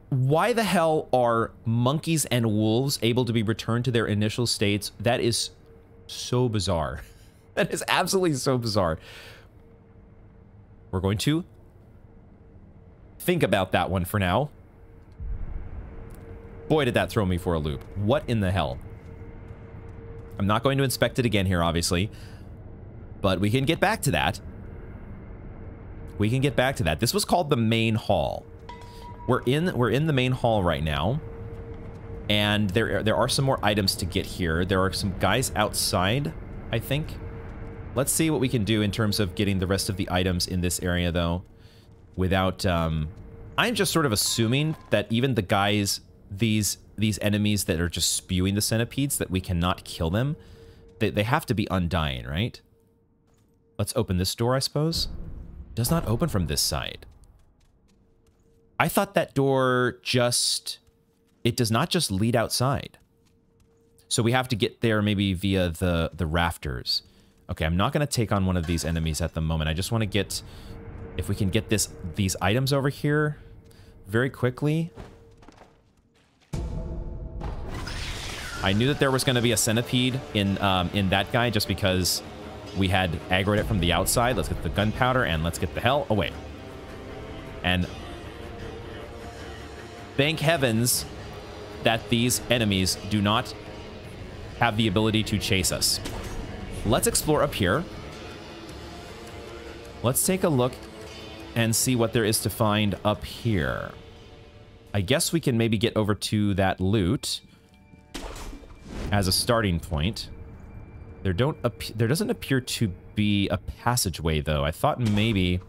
Why the hell are monkeys and wolves able to be returned to their initial states? That is so bizarre. That is absolutely so bizarre. We're going to think about that one for now. Boy, did that throw me for a loop. What in the hell? I'm not going to inspect it again here, obviously. But we can get back to that. We can get back to that. This was called the main hall. We're in the main hall right now. And there are some more items to get here. There are some guys outside, I think. Let's see what we can do in terms of getting the rest of the items in this area, though. Without, I'm just sort of assuming that even the guys, these enemies that are just spewing the centipedes, that we cannot kill them. They have to be undying, right? Let's open this door, I suppose. Does not open from this side. I thought that door just... It does not just lead outside. So we have to get there maybe via the rafters. Okay, I'm not going to take on one of these enemies at the moment. I just want to get, if we can get these items over here very quickly. I knew that there was going to be a centipede in that guy just because we had aggroed it from the outside. Let's get the gunpowder and let's get the hell away. And thank heavens that these enemies do not have the ability to chase us. Let's explore up here. Let's take a look and see what there is to find up here. I guess we can maybe get over to that loot as a starting point. There doesn't appear to be a passageway, though. I thought maybe...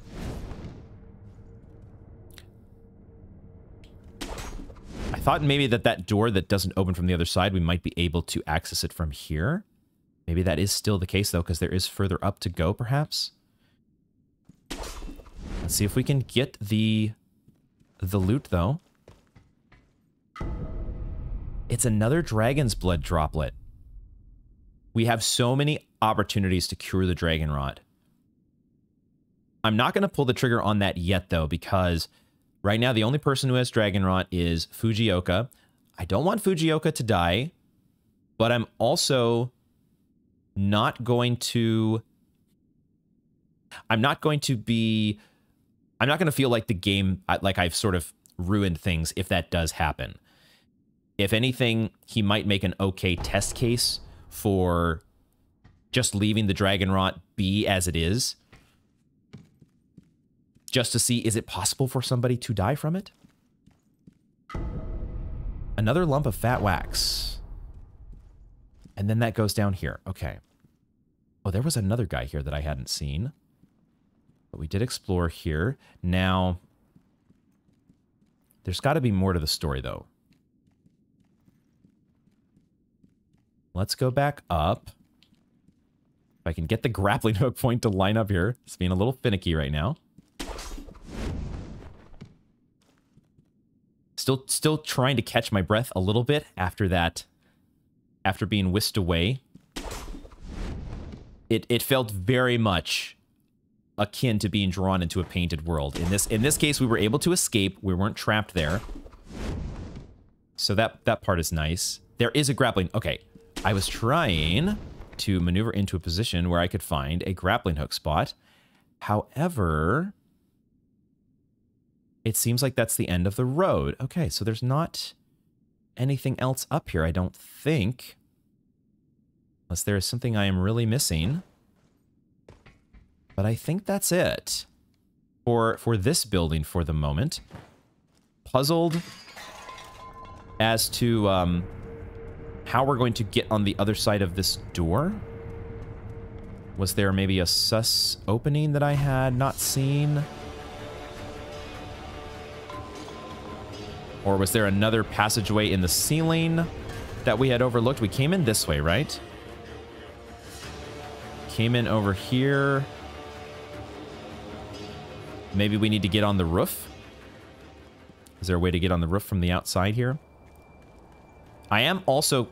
that door that doesn't open from the other side, we might be able to access it from here. Maybe that is still the case, though, because there is further up to go, perhaps. Let's see if we can get the loot, though. It's another dragon's blood droplet. We have so many opportunities to cure the dragon rot. I'm not going to pull the trigger on that yet, though, because right now the only person who has dragon rot is Fujioka. I don't want Fujioka to die, but I'm also not going to... I'm not going to feel like the game, like I've sort of ruined things if that does happen. If anything, he might make an okay test case for just leaving the dragon rot be as it is. Just to see, is it possible for somebody to die from it? Another lump of fat wax. And then that goes down here. Okay. Oh, there was another guy here that I hadn't seen. But we did explore here. Now, there's got to be more to the story, though. Let's go back up. If I can get the grappling hook point to line up here. It's being a little finicky right now. Still trying to catch my breath a little bit after that. After being whisked away. It felt very much akin to being drawn into a painted world. In this case, we were able to escape. We weren't trapped there. So that part is nice. There is a grappling... Okay. I was trying to maneuver into a position where I could find a grappling hook spot. However, it seems like that's the end of the road. Okay, so there's not anything else up here, I don't think. Unless there is something I am really missing. But I think that's it for this building for the moment. Puzzled as to how we're going to get on the other side of this door. Was there maybe a sus opening that I had not seen? Or was there another passageway in the ceiling that we had overlooked? We came in this way, right? Came in over here. Maybe we need to get on the roof? Is there a way to get on the roof from the outside here? I am also...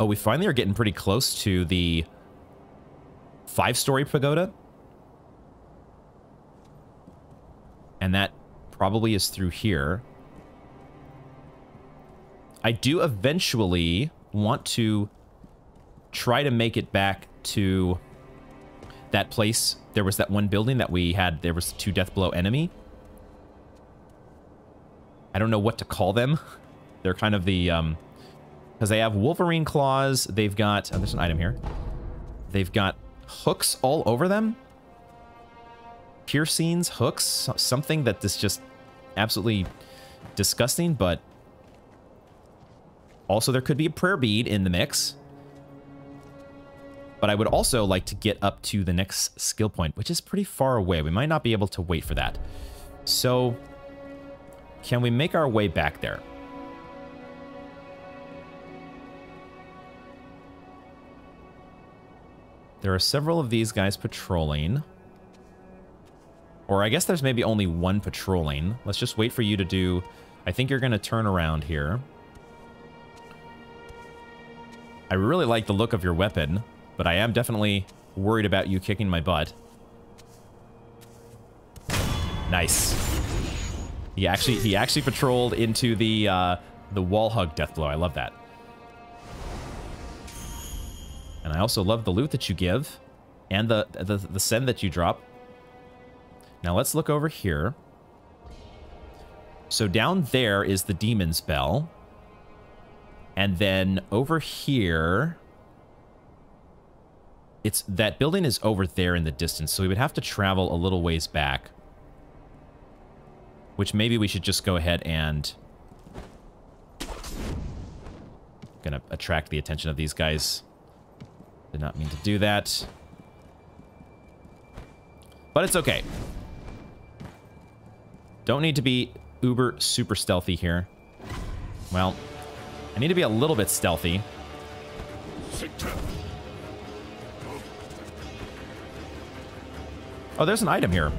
Oh, we finally are getting pretty close to the 5-story pagoda. And that probably is through here. I do eventually want to try to make it back to that place. There was that one building that we had. There was 2 death blow enemy. I don't know what to call them. They're kind of the... because they have Wolverine claws. They've got... Oh, there's an item here. They've got hooks all over them. Piercings, hooks, something that is just absolutely disgusting, but also there could be a prayer bead in the mix. But I would also like to get up to the next skill point, which is pretty far away. We might not be able to wait for that. So, can we make our way back there? There are several of these guys patrolling. Or I guess there's maybe only one patrolling. Let's just wait for you to do... I think you're going to turn around here. I really like the look of your weapon, but I am definitely worried about you kicking my butt. Nice. He actually patrolled into the wall hug death blow. I love that. And I also love the loot that you give and the send that you drop. Now let's look over here. So down there is the demon's bell. And then over here, that building is over there in the distance, so we would have to travel a little ways back. Which maybe we should just go ahead and... Gonna attract the attention of these guys. Did not mean to do that. But it's okay. Don't need to be uber super stealthy here. Well, I need to be a little bit stealthy. Oh, there's an item here.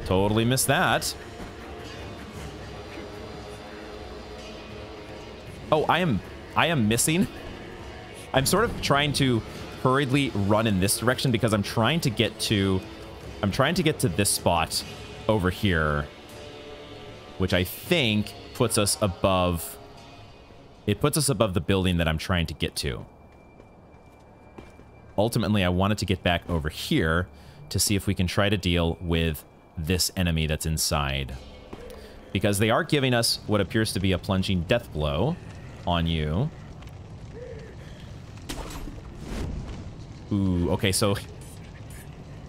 Totally missed that. Oh, I am missing. I'm sort of trying to hurriedly run in this direction because I'm trying to get to this spot over here, which I think puts us above. It puts us above the building that I'm trying to get to. Ultimately, I wanted to get back over here to see if we can try to deal with this enemy that's inside. Because they are giving us what appears to be a plunging death blow on you. Ooh, okay, so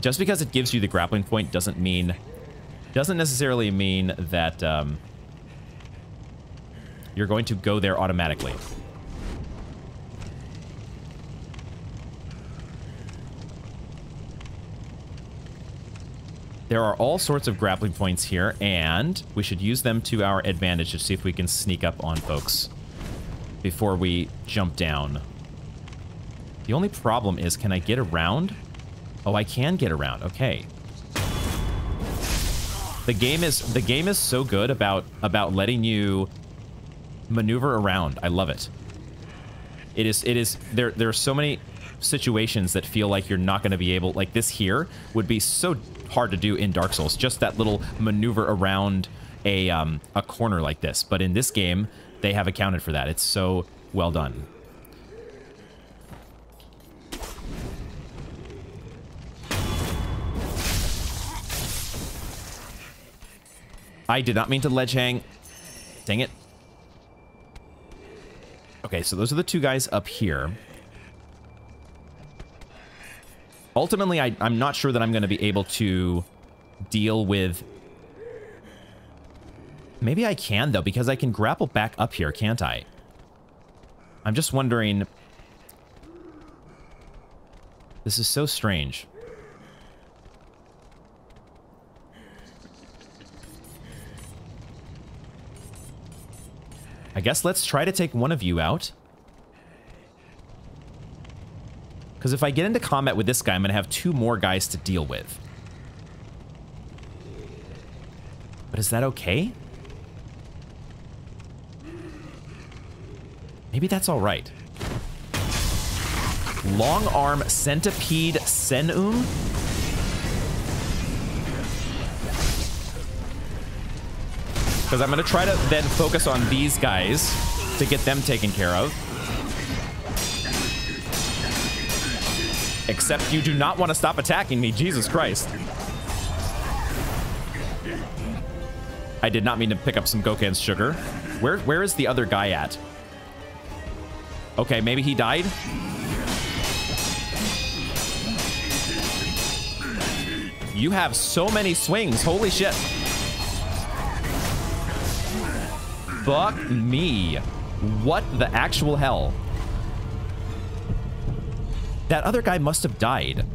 just because it gives you the grappling point doesn't necessarily mean that you're going to go there automatically. There are all sorts of grappling points here, and we should use them to our advantage to see if we can sneak up on folks before we jump down. The only problem is, can I get around? Oh, I can get around. Okay. The game is so good about letting you maneuver around. I love it. There are so many situations that feel like you're not going to be able, like this here would be so hard to do in Dark Souls, just that little maneuver around a corner like this. But in this game, they have accounted for that. It's so well done. I did not mean to ledge hang. Dang it. Okay, so those are the two guys up here. Ultimately, I'm not sure that I'm going to be able to deal with... Maybe I can, though, because I can grapple back up here, can't I? I'm just wondering... This is so strange. I guess let's try to take one of you out. Because if I get into combat with this guy, I'm going to have two more guys to deal with. But is that okay? Maybe that's all right. Long arm Centipede Sen'un? Because I'm going to try to then focus on these guys to get them taken care of. Except you do not want to stop attacking me, Jesus Christ. I did not mean to pick up some Goken's sugar. Where is the other guy at? Okay, maybe he died? You have so many swings, holy shit. Fuck me. What the actual hell? That other guy must have died.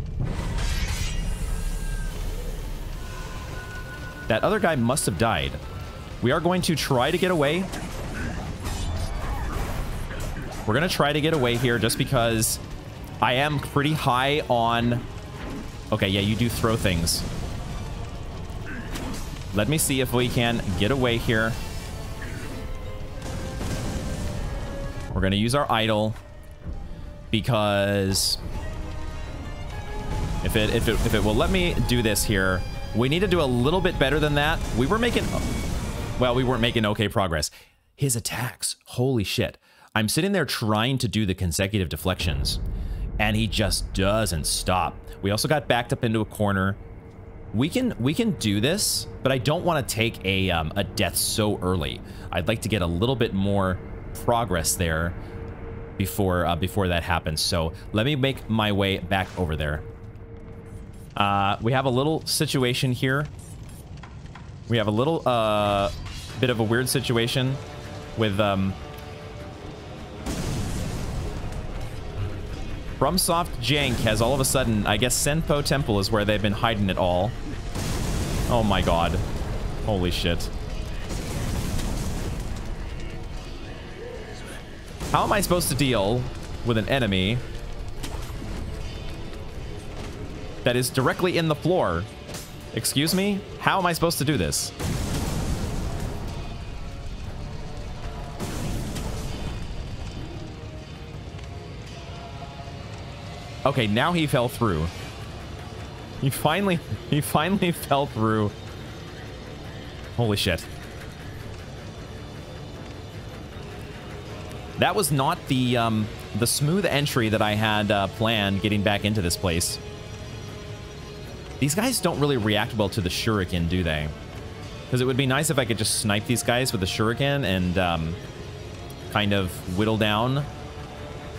That other guy must have died. We are going to try to get away. We're going to try to get away here just because I am pretty high on... Okay, yeah, you do throw things. Let me see if we can get away here. We're going to use our idol. because if it will let me do this here, we need to do a little bit better than that. We were making, well, we weren't making okay progress. His attacks, holy shit. I'm sitting there trying to do the consecutive deflections, and he just doesn't stop. We also got backed up into a corner. We can do this, but I don't want to take a death so early. I'd like to get a little bit more progress there before that happens. So let me make my way back over there. We have a little situation here. We have a little bit of a weird situation with FromSoft Jank has all of a sudden, I guess Senpo Temple is where they've been hiding it all. Oh my god. Holy shit. How am I supposed to deal with an enemy that is directly in the floor? Excuse me? How am I supposed to do this? Okay, now he fell through. He finally fell through. Holy shit. That was not the smooth entry that I had planned getting back into this place. These guys don't really react well to the shuriken, do they? Because it would be nice if I could just snipe these guys with the shuriken and kind of whittle down.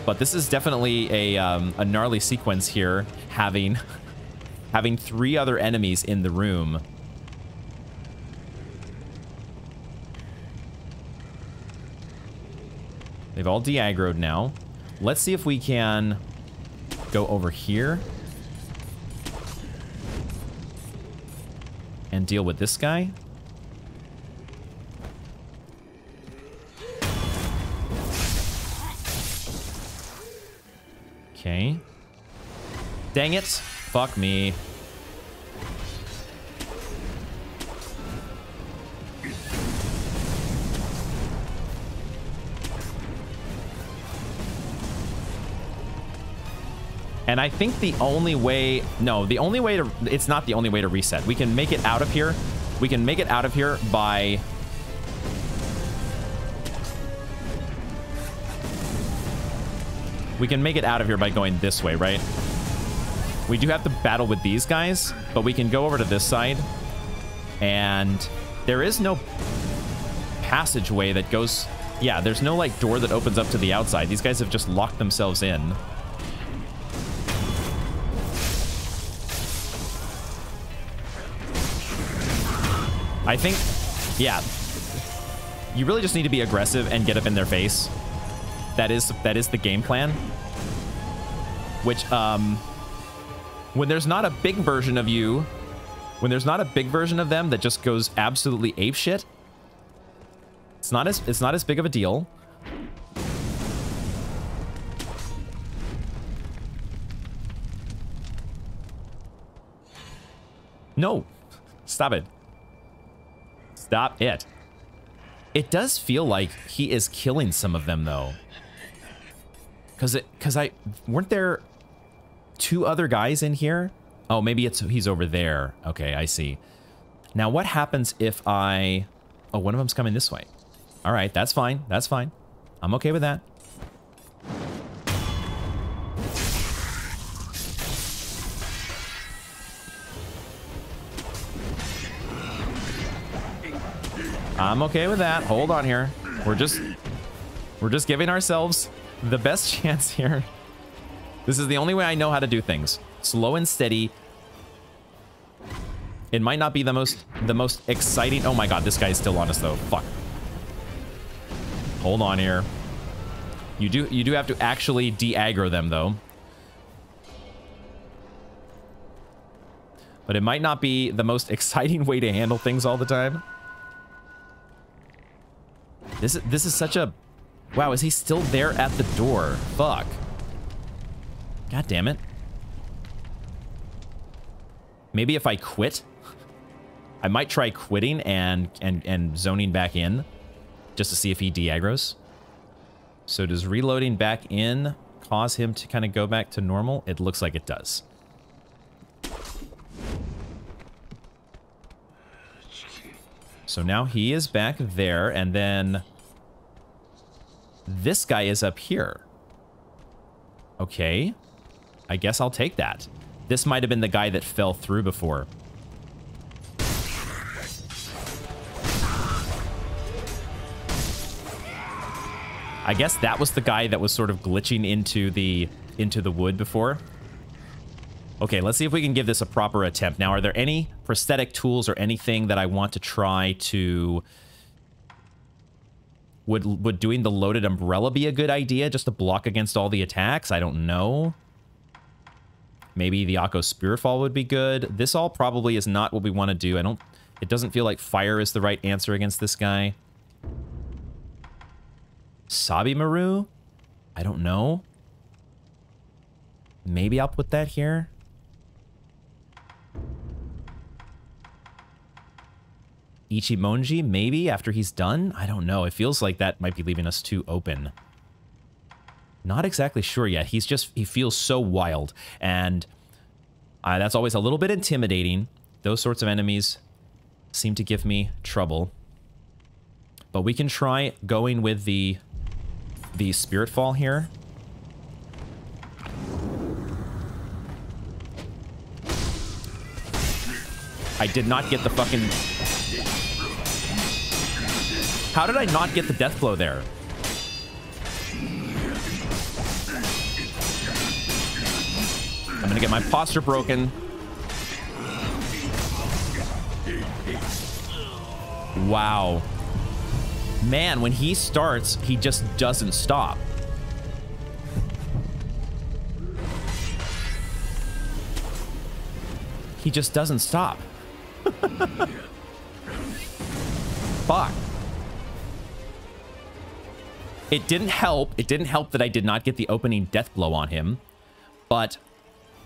But this is definitely a gnarly sequence here, having 3 other enemies in the room. They've all de-aggroed now. Let's see if we can go over here and deal with this guy. Okay. Dang it. Fuck me. And I think the only way... No, the only way to... It's not the only way to reset. We can make it out of here. We can make it out of here by... We can make it out of here by going this way, right? We do have to battle with these guys, but we can go over to this side. And there is no passageway that goes... Yeah, there's no, like, door that opens up to the outside. These guys have just locked themselves in. I think, yeah, you really just need to be aggressive and get up in their face. That is the game plan. Which, when there's not a big version of you, when there's not a big version of them that just goes absolutely apeshit, it's not as big of a deal. No, stop it. Stop it. It does feel like he is killing some of them, though. Weren't there 2 other guys in here? Oh, maybe he's over there. Okay, I see. Now, what happens if I... Oh, one of them's coming this way. All right, that's fine. That's fine. I'm okay with that. I'm okay with that. Hold on here. We're just giving ourselves the best chance here. This is the only way I know how to do things. Slow and steady. It might not be the most exciting. Oh my god, this guy is still on us though. Fuck. Hold on here. You do have to actually de-aggro them though. But it might not be the most exciting way to handle things all the time. This is such a... Wow, is he still there at the door? Fuck. God damn it. Maybe if I quit? I might try quitting and zoning back in. Just to see if he de-aggros. So does reloading back in cause him to kind of go back to normal? It looks like it does. So now he is back there, and then this guy is up here. Okay. I guess I'll take that. This might have been the guy that fell through before. I guess that was the guy that was sort of glitching into the wood before. Okay, let's see if we can give this a proper attempt. Now, are there any prosthetic tools or anything that I want to try to... Would doing the loaded umbrella be a good idea just to block against all the attacks? I don't know. Maybe the Akko Spiritfall would be good. This all probably is not what we want to do. It doesn't feel like fire is the right answer against this guy. Sabimaru? I don't know. Maybe I'll put that here. Ichimonji, maybe, after he's done? I don't know. It feels like that might be leaving us too open. Not exactly sure yet. He feels so wild. And that's always a little bit intimidating. Those sorts of enemies seem to give me trouble. But we can try going with the Spiritfall here. I did not get the fucking... How did I not get the death blow there? I'm gonna get my posture broken. Wow. Man, when he starts, he just doesn't stop. He just doesn't stop. Fuck. It didn't help. It didn't help that I did not get the opening death blow on him. But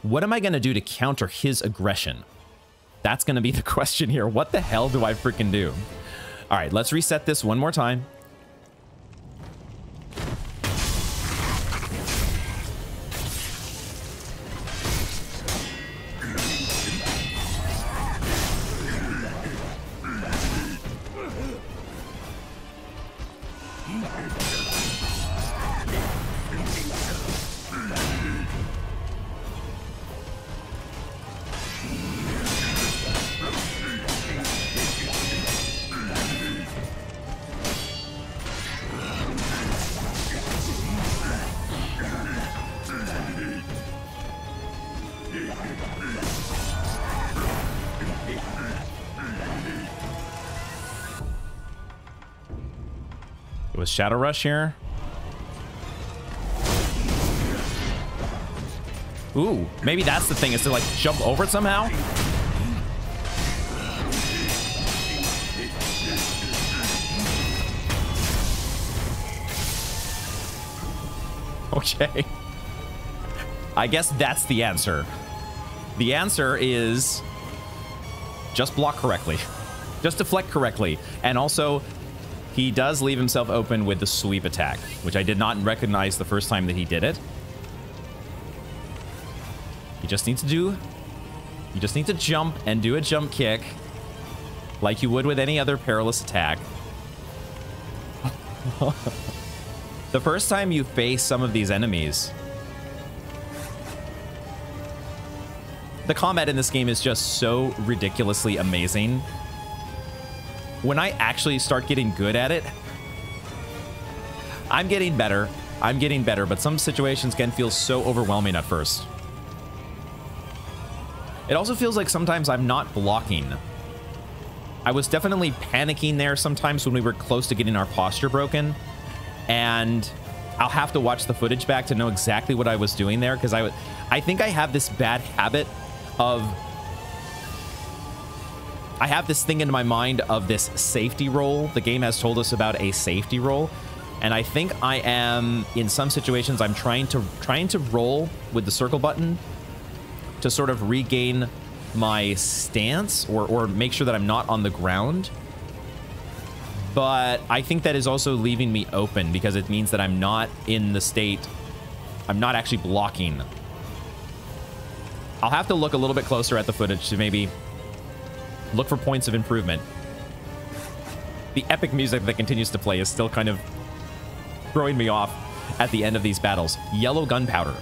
what am I going to do to counter his aggression? That's going to be the question here. What the hell do I freaking do? All right, let's reset this one more time. It was Shadow Rush here. Ooh, maybe that's the thing, is to like jump over it somehow. Okay. I guess that's the answer. The answer is just block correctly. Just deflect correctly. And also, he does leave himself open with the sweep attack, which I did not recognize the first time that he did it. You just need to jump and do a jump kick like you would with any other perilous attack. The first time you face some of these enemies, the combat in this game is just so ridiculously amazing. When I actually start getting good at it, I'm getting better, but some situations can feel so overwhelming at first. It also feels like sometimes I'm not blocking. I was definitely panicking there sometimes when we were close to getting our posture broken, and I'll have to watch the footage back to know exactly what I was doing there, because I think I have this bad habit of... I have this thing in my mind of this safety roll. The game has told us about a safety roll, and I think I am, in some situations, I'm trying to roll with the circle button to sort of regain my stance or make sure that I'm not on the ground. But I think that is also leaving me open, because it means that I'm not in the state I'm not actually blocking. I'll have to look a little bit closer at the footage to maybe look for points of improvement. The epic music that continues to play is still kind of throwing me off at the end of these battles. Yellow gunpowder.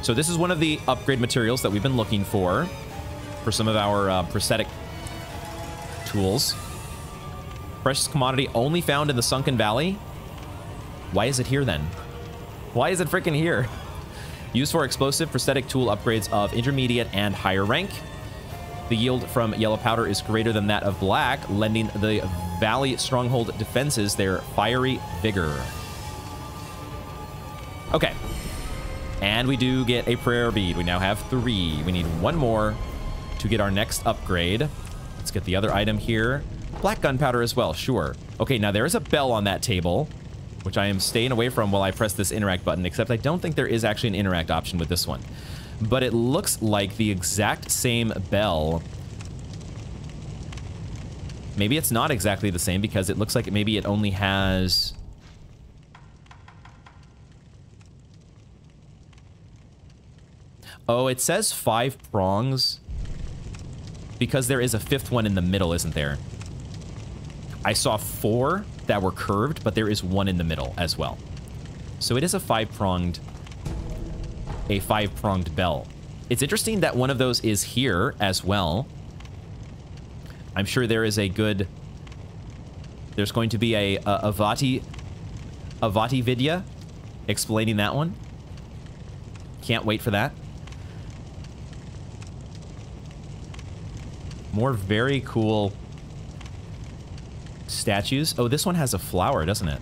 So this is one of the upgrade materials that we've been looking for some of our prosthetic tools. Precious commodity only found in the Sunken Valley. Why is it here then? Why is it freaking here? Used for explosive prosthetic tool upgrades of intermediate and higher rank. The yield from yellow powder is greater than that of black, lending the Valley Stronghold defenses their fiery vigor. Okay. And we do get a prayer bead. We now have 3. We need 1 more to get our next upgrade. Let's get the other item here. Black gunpowder as well, sure. Okay, now there is a bell on that table, which I am staying away from while I press this interact button, except I don't think there is actually an interact option with this one. But it looks like the exact same bell. Maybe it's not exactly the same because it looks like maybe it only has... Oh, it says 5 prongs because there is a 5th one in the middle, isn't there? I saw 4 that were curved, but there is 1 in the middle as well. So it is a 5-pronged bell. It's interesting that one of those is here as well. I'm sure there is a good... There's going to be a Avati Vidya explaining that one. Can't wait for that. More very cool statues. Oh, this one has a flower, doesn't it?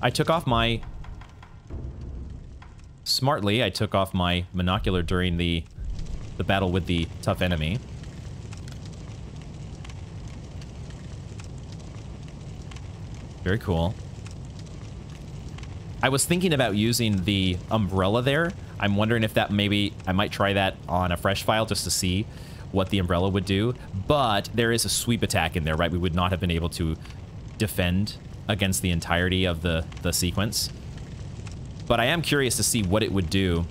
I took off my... Smartly, I took off my monocular during the battle with the tough enemy. Very cool. I was thinking about using the umbrella there. I'm wondering if that maybe... I might try that on a fresh file just to see what the umbrella would do. But there is a sweep attack in there, right? We would not have been able to defend against the entirety of the sequence. But I am curious to see what it would do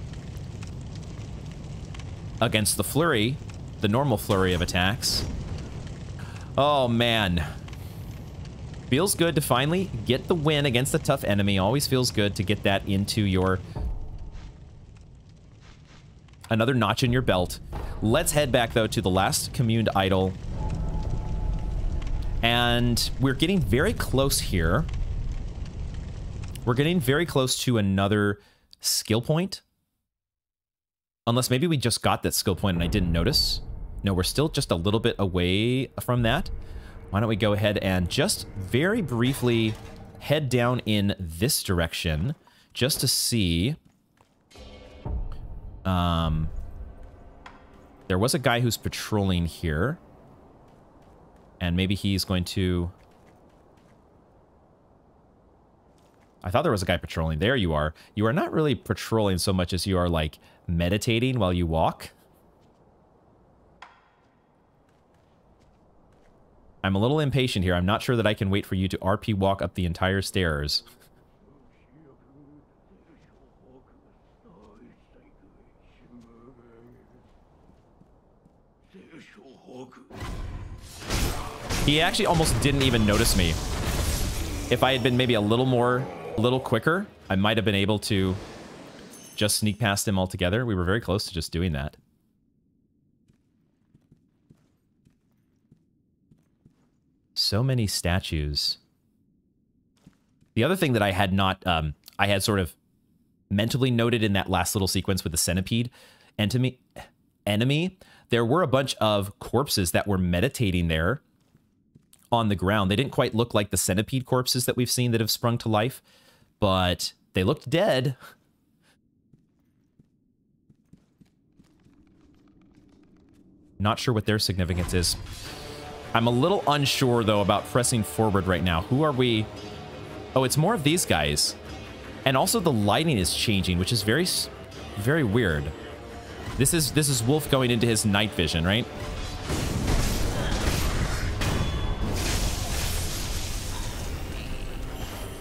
against the flurry, the normal flurry of attacks. Oh, man. Feels good to finally get the win against a tough enemy. Always feels good to get that into your... another notch in your belt. Let's head back, though, to the last communed idol. And we're getting very close here. We're getting very close to another skill point. Unless maybe we just got that skill point and I didn't notice. No, we're still just a little bit away from that. Why don't we go ahead and just very briefly head down in this direction just to see... There was a guy who's patrolling here. And maybe he's going to... I thought there was a guy patrolling. There you are. You are not really patrolling so much as you are, like, meditating while you walk. I'm a little impatient here. I'm not sure that I can wait for you to RP walk up the entire stairs. He actually almost didn't even notice me. If I had been maybe a little quicker, I might have been able to just sneak past him altogether. We were very close to just doing that. So many statues. The other thing that I had not, I had sort of mentally noted in that last little sequence with the centipede enemy, there were a bunch of corpses that were meditating there on the ground. They didn't quite look like the centipede corpses that we've seen that have sprung to life, but they looked dead. Not sure what their significance is. I'm a little unsure, though, about pressing forward right now. Who are we? Oh, it's more of these guys. And also the lighting is changing, which is very, very weird. This is Wolf going into his night vision, right?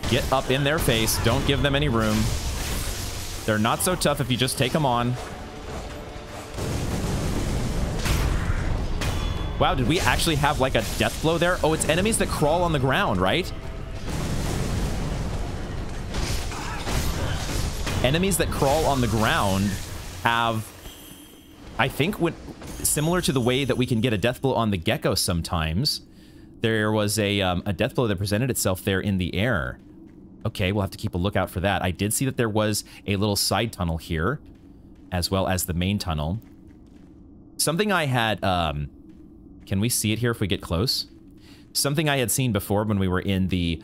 Get up in their face. Don't give them any room. They're not so tough if you just take them on. Wow, did we actually have like a death blow there? Oh, it's enemies that crawl on the ground, right? Enemies that crawl on the ground have, I think, similar to the way that we can get a death blow on the gecko sometimes, there was a death blow that presented itself there in the air. Okay, we'll have to keep a lookout for that. I did see that there was a little side tunnel here, as well as the main tunnel. Something I had, can we see it here if we get close? Something I had seen before when we were in the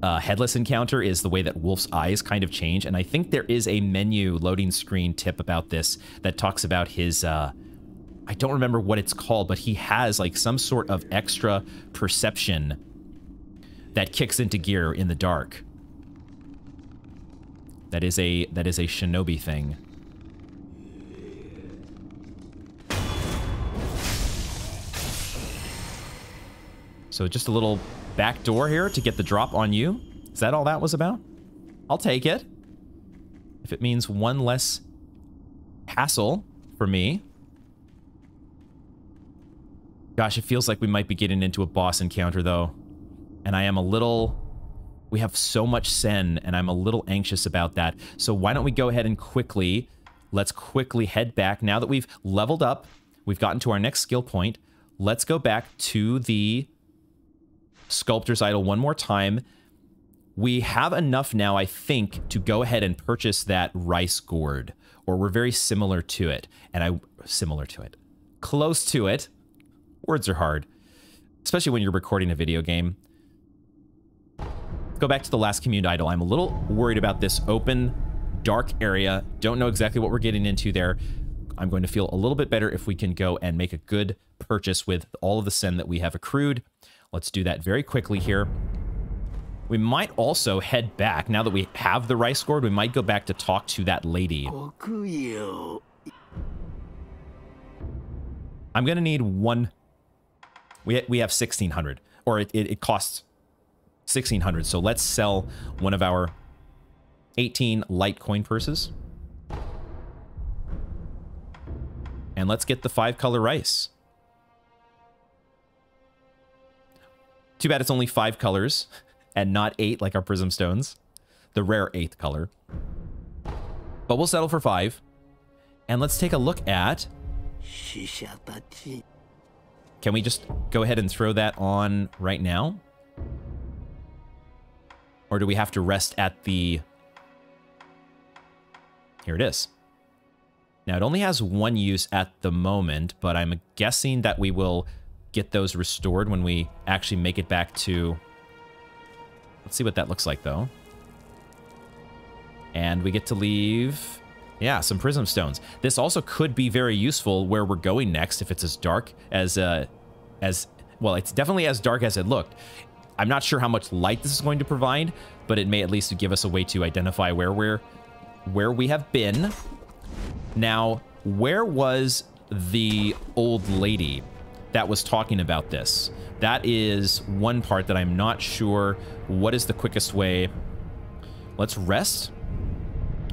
headless encounter is the way that Wolf's eyes kind of change, and I think there is a menu loading screen tip about this that talks about his, I don't remember what it's called, but he has like some sort of extra perception that kicks into gear in the dark. That is a shinobi thing. So just a little back door here to get the drop on you. Is that all that was about? I'll take it. If it means one less hassle for me. Gosh, it feels like we might be getting into a boss encounter though. And I am a little... We have so much Sen, and I'm a little anxious about that. So why don't we go ahead and let's quickly head back. Now that we've leveled up, we've gotten to our next skill point, let's go back to the Sculptor's Idol one more time. We have enough now, I think, to go ahead and purchase that rice gourd. Or we're very similar to it. Close to it. Words are hard. Especially when you're recording a video game. Go back to the last communed idol. I'm a little worried about this open, dark area. Don't know exactly what we're getting into there. I'm going to feel a little bit better if we can go and make a good purchase with all of the Sen that we have accrued. Let's do that very quickly here. We might also head back. Now that we have the rice gourd, we might go back to talk to that lady. I'm going to need one. We have 1,600. Or it costs 1,600. So let's sell one of our 18 light coin purses. And let's get the 5-color rice. Too bad it's only 5 colors and not 8 like our prism stones. The rare 8th color. But we'll settle for 5. And let's take a look at... Can we just go ahead and throw that on right now? Or do we have to rest at the... Here it is. Now, it only has one use at the moment, but I'm guessing that we will get those restored when we actually make it back to... Let's see what that looks like, though. And we get to leave... Yeah, some prism stones. This also could be very useful where we're going next if it's as dark as well, it's definitely as dark as it looked. I'm not sure how much light this is going to provide, but it may at least give us a way to identify where we have been. Now, where was the old lady that was talking about this? That is one part that I'm not sure what is the quickest way. Let's rest.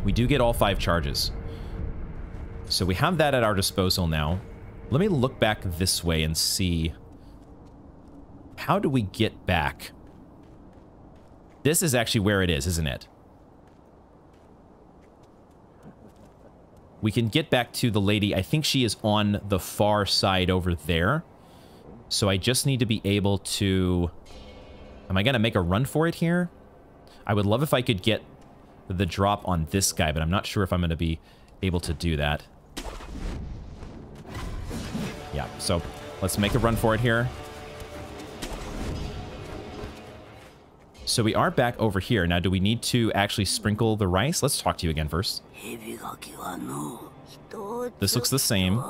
We do get all 5 charges. So we have that at our disposal now. Let me look back this way and see. How do we get back? This is actually where it is, isn't it? We can get back to the lady. I think she is on the far side over there. So I just need to be able to... Am I going to make a run for it here? I would love if I could get the drop on this guy, but I'm not sure if I'm going to be able to do that. Yeah, so let's make a run for it here. So we are back over here. Now, do we need to actually sprinkle the rice? Let's talk to you again first. This looks the same.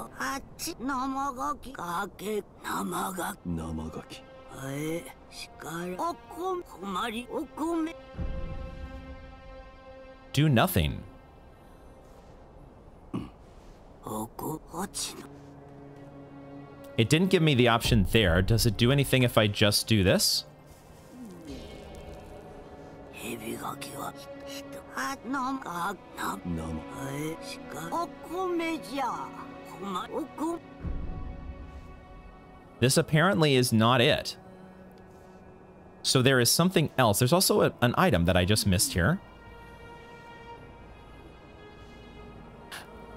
Do nothing. It didn't give me the option there. Does it do anything if I just do this? This apparently is not it. So there is something else. There's also an item that I just missed here.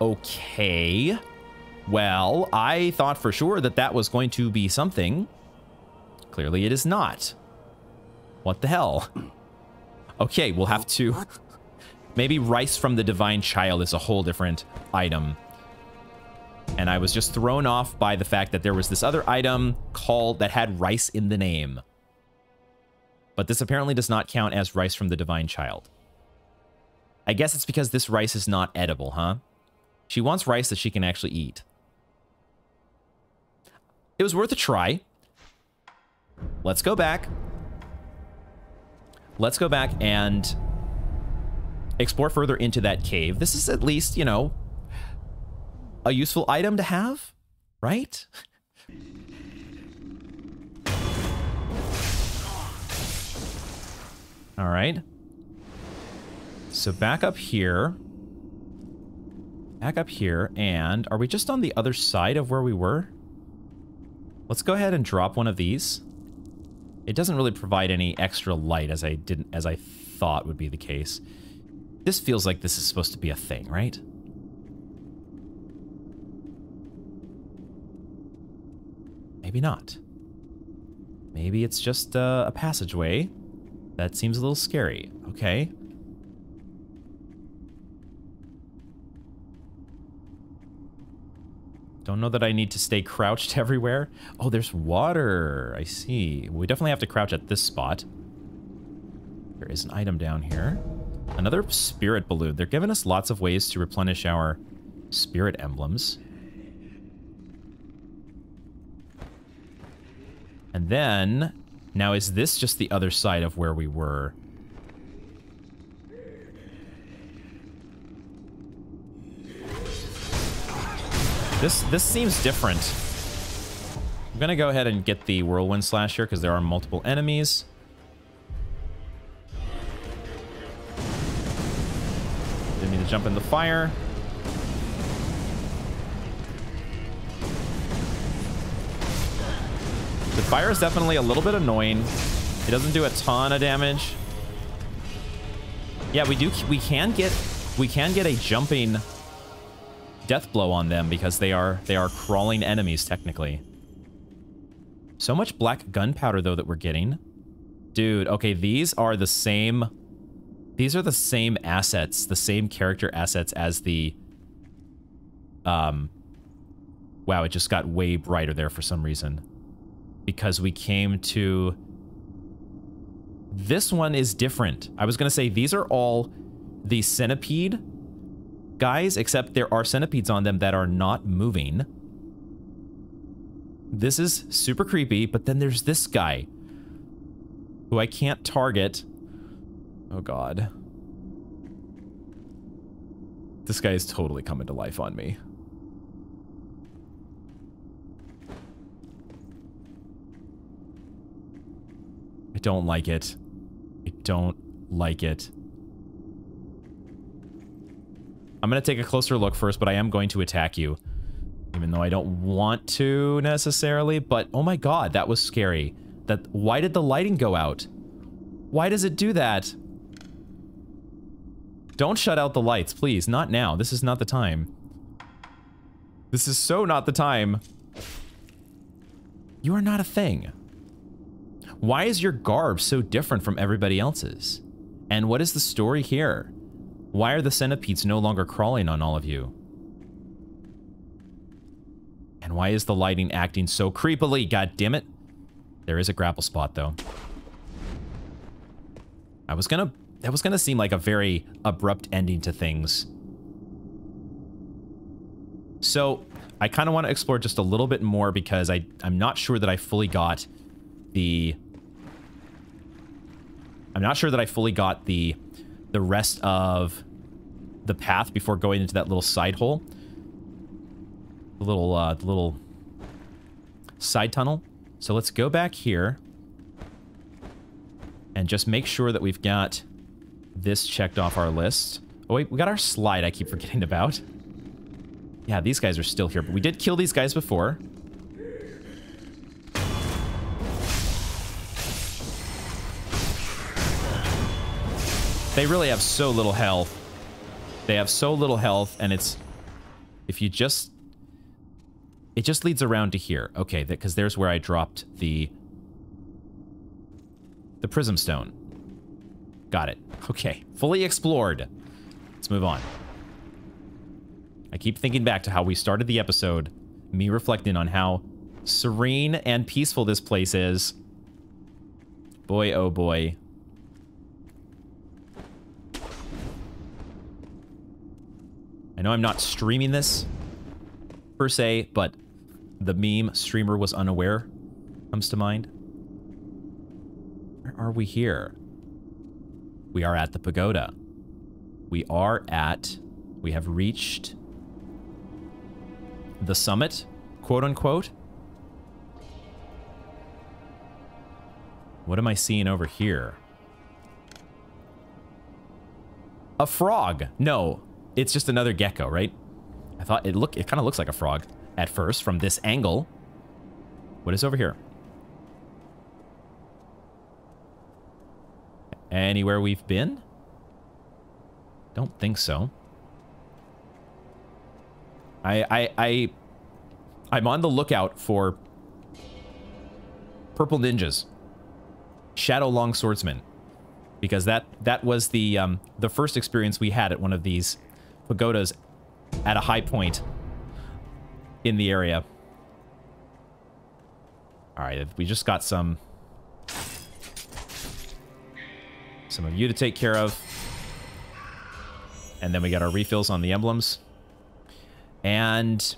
Okay. Well, I thought for sure that that was going to be something. Clearly it is not. What the hell? Okay, we'll have to... Maybe rice from the divine child is a whole different item. And I was just thrown off by the fact that there was this other item called that had rice in the name. But this apparently does not count as rice from the divine child. I guess it's because this rice is not edible, huh? She wants rice that she can actually eat. It was worth a try. Let's go back. Let's go back and explore further into that cave. This is at least, you know, a useful item to have, right? All right. So back up here. Back up here, and are we just on the other side of where we were? Let's go ahead and drop one of these. It doesn't really provide any extra light as I thought would be the case. This feels like this is supposed to be a thing, right? Maybe not. Maybe it's just a passageway. That seems a little scary. Okay. Don't know that I need to stay crouched everywhere. Oh, there's water. I see. We definitely have to crouch at this spot. There is an item down here. Another spirit balloon. They're giving us lots of ways to replenish our spirit emblems. And then, now is this just the other side of where we were? This seems different. I'm gonna go ahead and get the whirlwind slash here because there are multiple enemies. Didn't mean to jump in the fire. The fire is definitely a little bit annoying. It doesn't do a ton of damage. Yeah, we can get a jumping death blow on them because they are crawling enemies technically. So much black gunpowder though that we're getting. Dude, okay, these are the same assets, the same character assets as the wow, it just got way brighter there for some reason. Because we came to... This one is different. I was going to say these are all the centipede guys, except there are centipedes on them that are not moving. This is super creepy, but then there's this guy who I can't target. Oh god. This guy is totally coming to life on me. I don't like it. I don't like it. I'm going to take a closer look first, but I am going to attack you. Even though I don't want to necessarily, but oh my god, that was scary. Why did the lighting go out? Why does it do that? Don't shut out the lights, please. Not now. This is not the time. This is so not the time. You are not a thing. Why is your garb so different from everybody else's? And what is the story here? Why are the centipedes no longer crawling on all of you? And why is the lighting acting so creepily? God damn it. There is a grapple spot though. That was gonna seem like a very abrupt ending to things. So I kind of want to explore just a little bit more because I'm not sure that I fully got the... I'm not sure that I fully got the rest of the path before going into that little side hole. The little side tunnel. So let's go back here and just make sure that we've got this checked off our list. Oh, wait, we got our slide I keep forgetting about. Yeah, these guys are still here, but we did kill these guys before. They really have so little health. They have so little health, and it's... If you just... It just leads around to here. Okay, because there's where I dropped the Prism Stone. Got it. Okay, fully explored. Let's move on. I keep thinking back to how we started the episode, me reflecting on how serene and peaceful this place is. Boy, oh boy. I know I'm not streaming this, per se, but the meme streamer was unaware comes to mind. Where are we here? We are at the pagoda. We have reached the summit, quote unquote. What am I seeing over here? A frog. No, it's just another gecko, right? I thought it kind of looks like a frog at first from this angle. What is over here? Anywhere we've been? Don't think so. I'm on the lookout for purple ninjas, shadow long swordsmen, because that was the first experience we had at one of these pagodas at a high point in the area. All right, we just got some of you to take care of, and then we got our refills on the emblems. And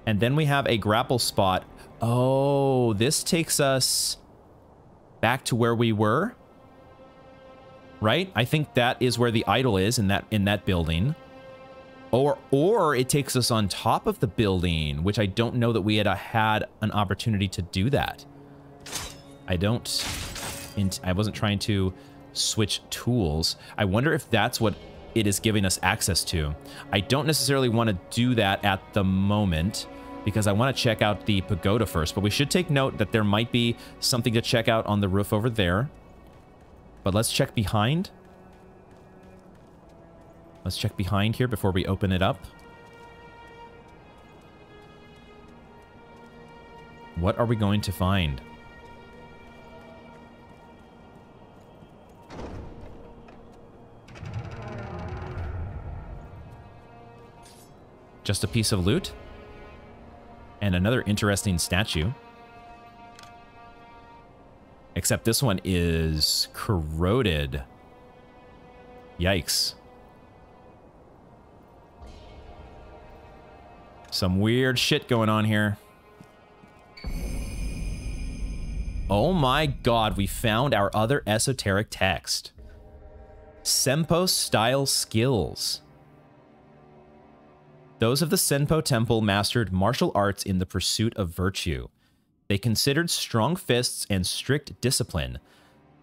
then we have a grapple spot. Oh, this takes us back to where we were, right? I think that is where the idol is in that building. Or it takes us on top of the building, which I don't know that we had an opportunity to do that. I wasn't trying to switch tools. I wonder if that's what it is giving us access to. I don't necessarily want to do that at the moment because I want to check out the pagoda first, but we should take note that there might be something to check out on the roof over there. But let's check behind. Let's check behind here before we open it up. What are we going to find? Just a piece of loot. And another interesting statue. Except this one is corroded. Yikes. Some weird shit going on here. Oh my god, we found our other esoteric text. Senpo style skills. Those of the Senpo Temple mastered martial arts in the pursuit of virtue. They considered strong fists and strict discipline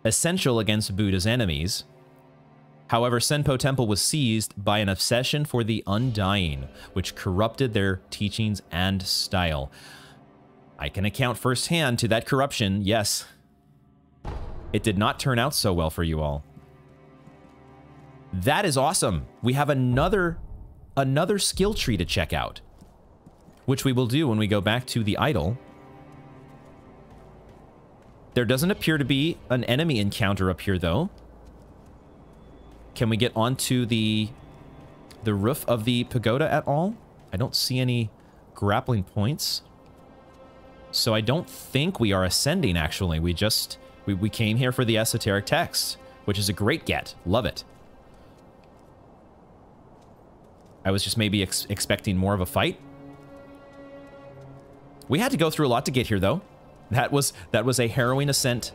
essential against Buddha's enemies. However, Senpo Temple was seized by an obsession for the undying, which corrupted their teachings and style. I can account firsthand to that corruption, yes. It did not turn out so well for you all. That is awesome. We have another skill tree to check out, which we will do when we go back to the idol. There doesn't appear to be an enemy encounter up here, though. Can we get onto the roof of the pagoda at all? I don't see any grappling points. So I don't think we are ascending, actually. We came here for the esoteric text, which is a great get. Love it. I was just maybe expecting more of a fight. We had to go through a lot to get here, though. That was a harrowing ascent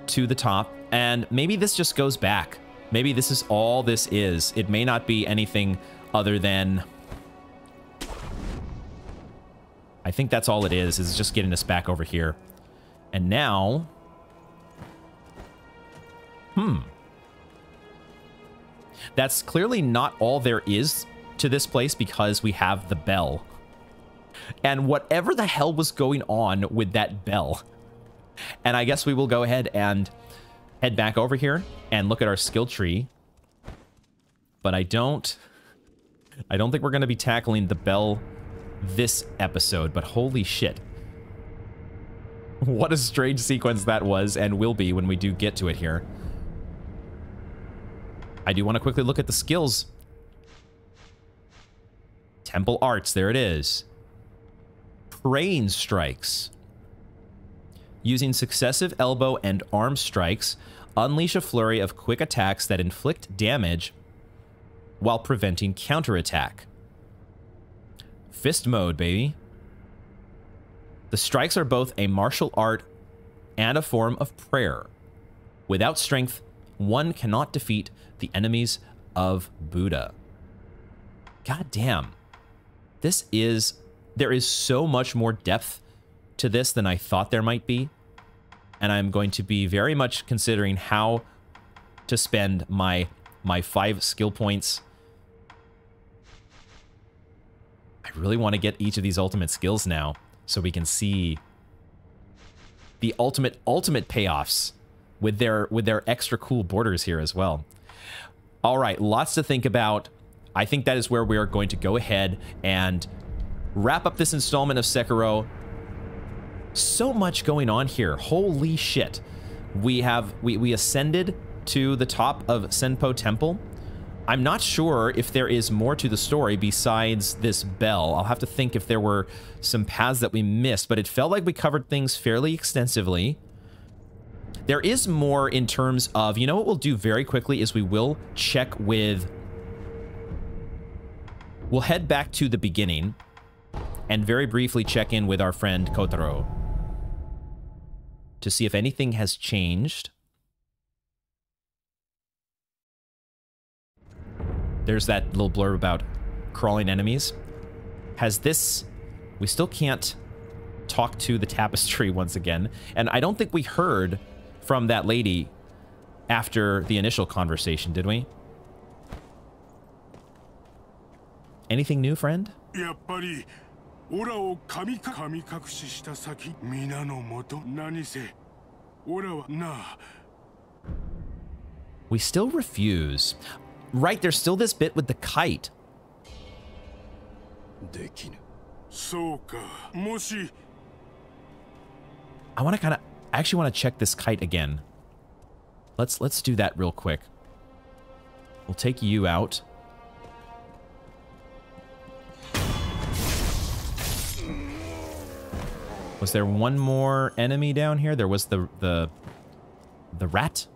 to the top, and maybe this just goes back. Maybe this is all this is. It may not be anything other than... I think that's all it is just getting us back over here. And now... That's clearly not all there is to this place because we have the bell. And whatever the hell was going on with that bell. And I guess we will go ahead and head back over here and look at our skill tree. But I don't think we're going to be tackling the bell this episode, but holy shit. What a strange sequence that was and will be when we do get to it here. I do want to quickly look at the skills. Temple Arts, there it is. Praying Strikes. Using successive elbow and arm strikes, unleash a flurry of quick attacks that inflict damage while preventing counterattack. Fist mode, baby. The strikes are both a martial art and a form of prayer. Without strength, one cannot defeat the enemies of Buddha. God damn. There is so much more depth to this than I thought there might be. And I'm going to be very much considering how to spend my 5 skill points. I really want to get each of these ultimate skills now so we can see the ultimate payoffs with their extra cool borders here as well. All right, lots to think about. I think that is where we are going to go ahead and wrap up this installment of Sekiro. So much going on here. Holy shit. We ascended to the top of Senpo Temple. I'm not sure if there is more to the story besides this bell. I'll have to think if there were some paths that we missed, but it felt like we covered things fairly extensively. There is more in terms of, you know what we'll do very quickly is we will check with... We'll head back to the beginning and very briefly check in with our friend Kotaro to see if anything has changed. There's that little blurb about crawling enemies. Has this... We still can't talk to the tapestry once again. And I don't think we heard from that lady after the initial conversation, did we? Anything new, friend? We still refuse. Right, there's still this bit with the kite. I want to kind of... I actually want to check this kite again. Let's do that real quick. We'll take you out. Was there one more enemy down here? There was the rat.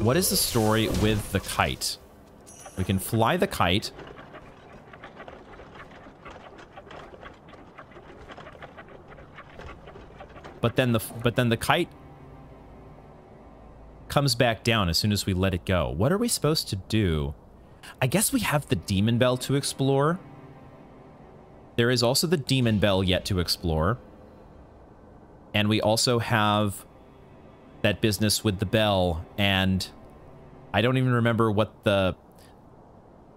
What is the story with the kite? We can fly the kite. But then the kite comes back down as soon as we let it go. What are we supposed to do? I guess we have the demon bell to explore. There is also the demon bell yet to explore. And we also have that business with the bell, and I don't even remember what the...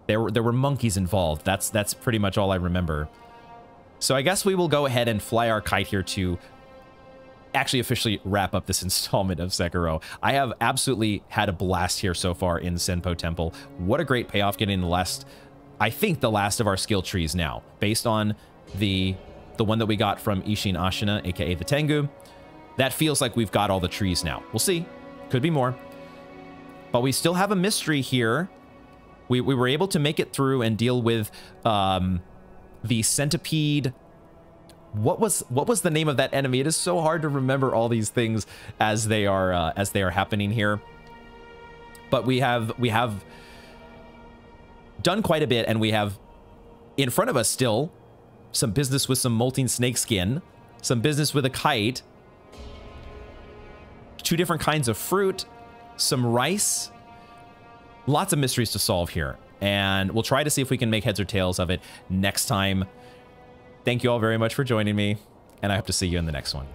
There were monkeys involved. That's pretty much all I remember. So I guess we will go ahead and fly our kite here to actually officially wrap up this installment of Sekiro. I have absolutely had a blast here so far in Senpo Temple. What a great payoff getting the last, I think the last of our skill trees now, based on the one that we got from Ishin Ashina, aka the Tengu. That feels like we've got all the trees now. We'll see. Could be more. But we still have a mystery here. We were able to make it through and deal with the centipede. What was the name of that enemy? It is so hard to remember all these things as they are happening here. But we have done quite a bit, and we have in front of us still some business with some molting snakeskin, some business with a kite, 2 different kinds of fruit, some rice, lots of mysteries to solve here. And we'll try to see if we can make heads or tails of it next time. Thank you all very much for joining me, and I hope to see you in the next one.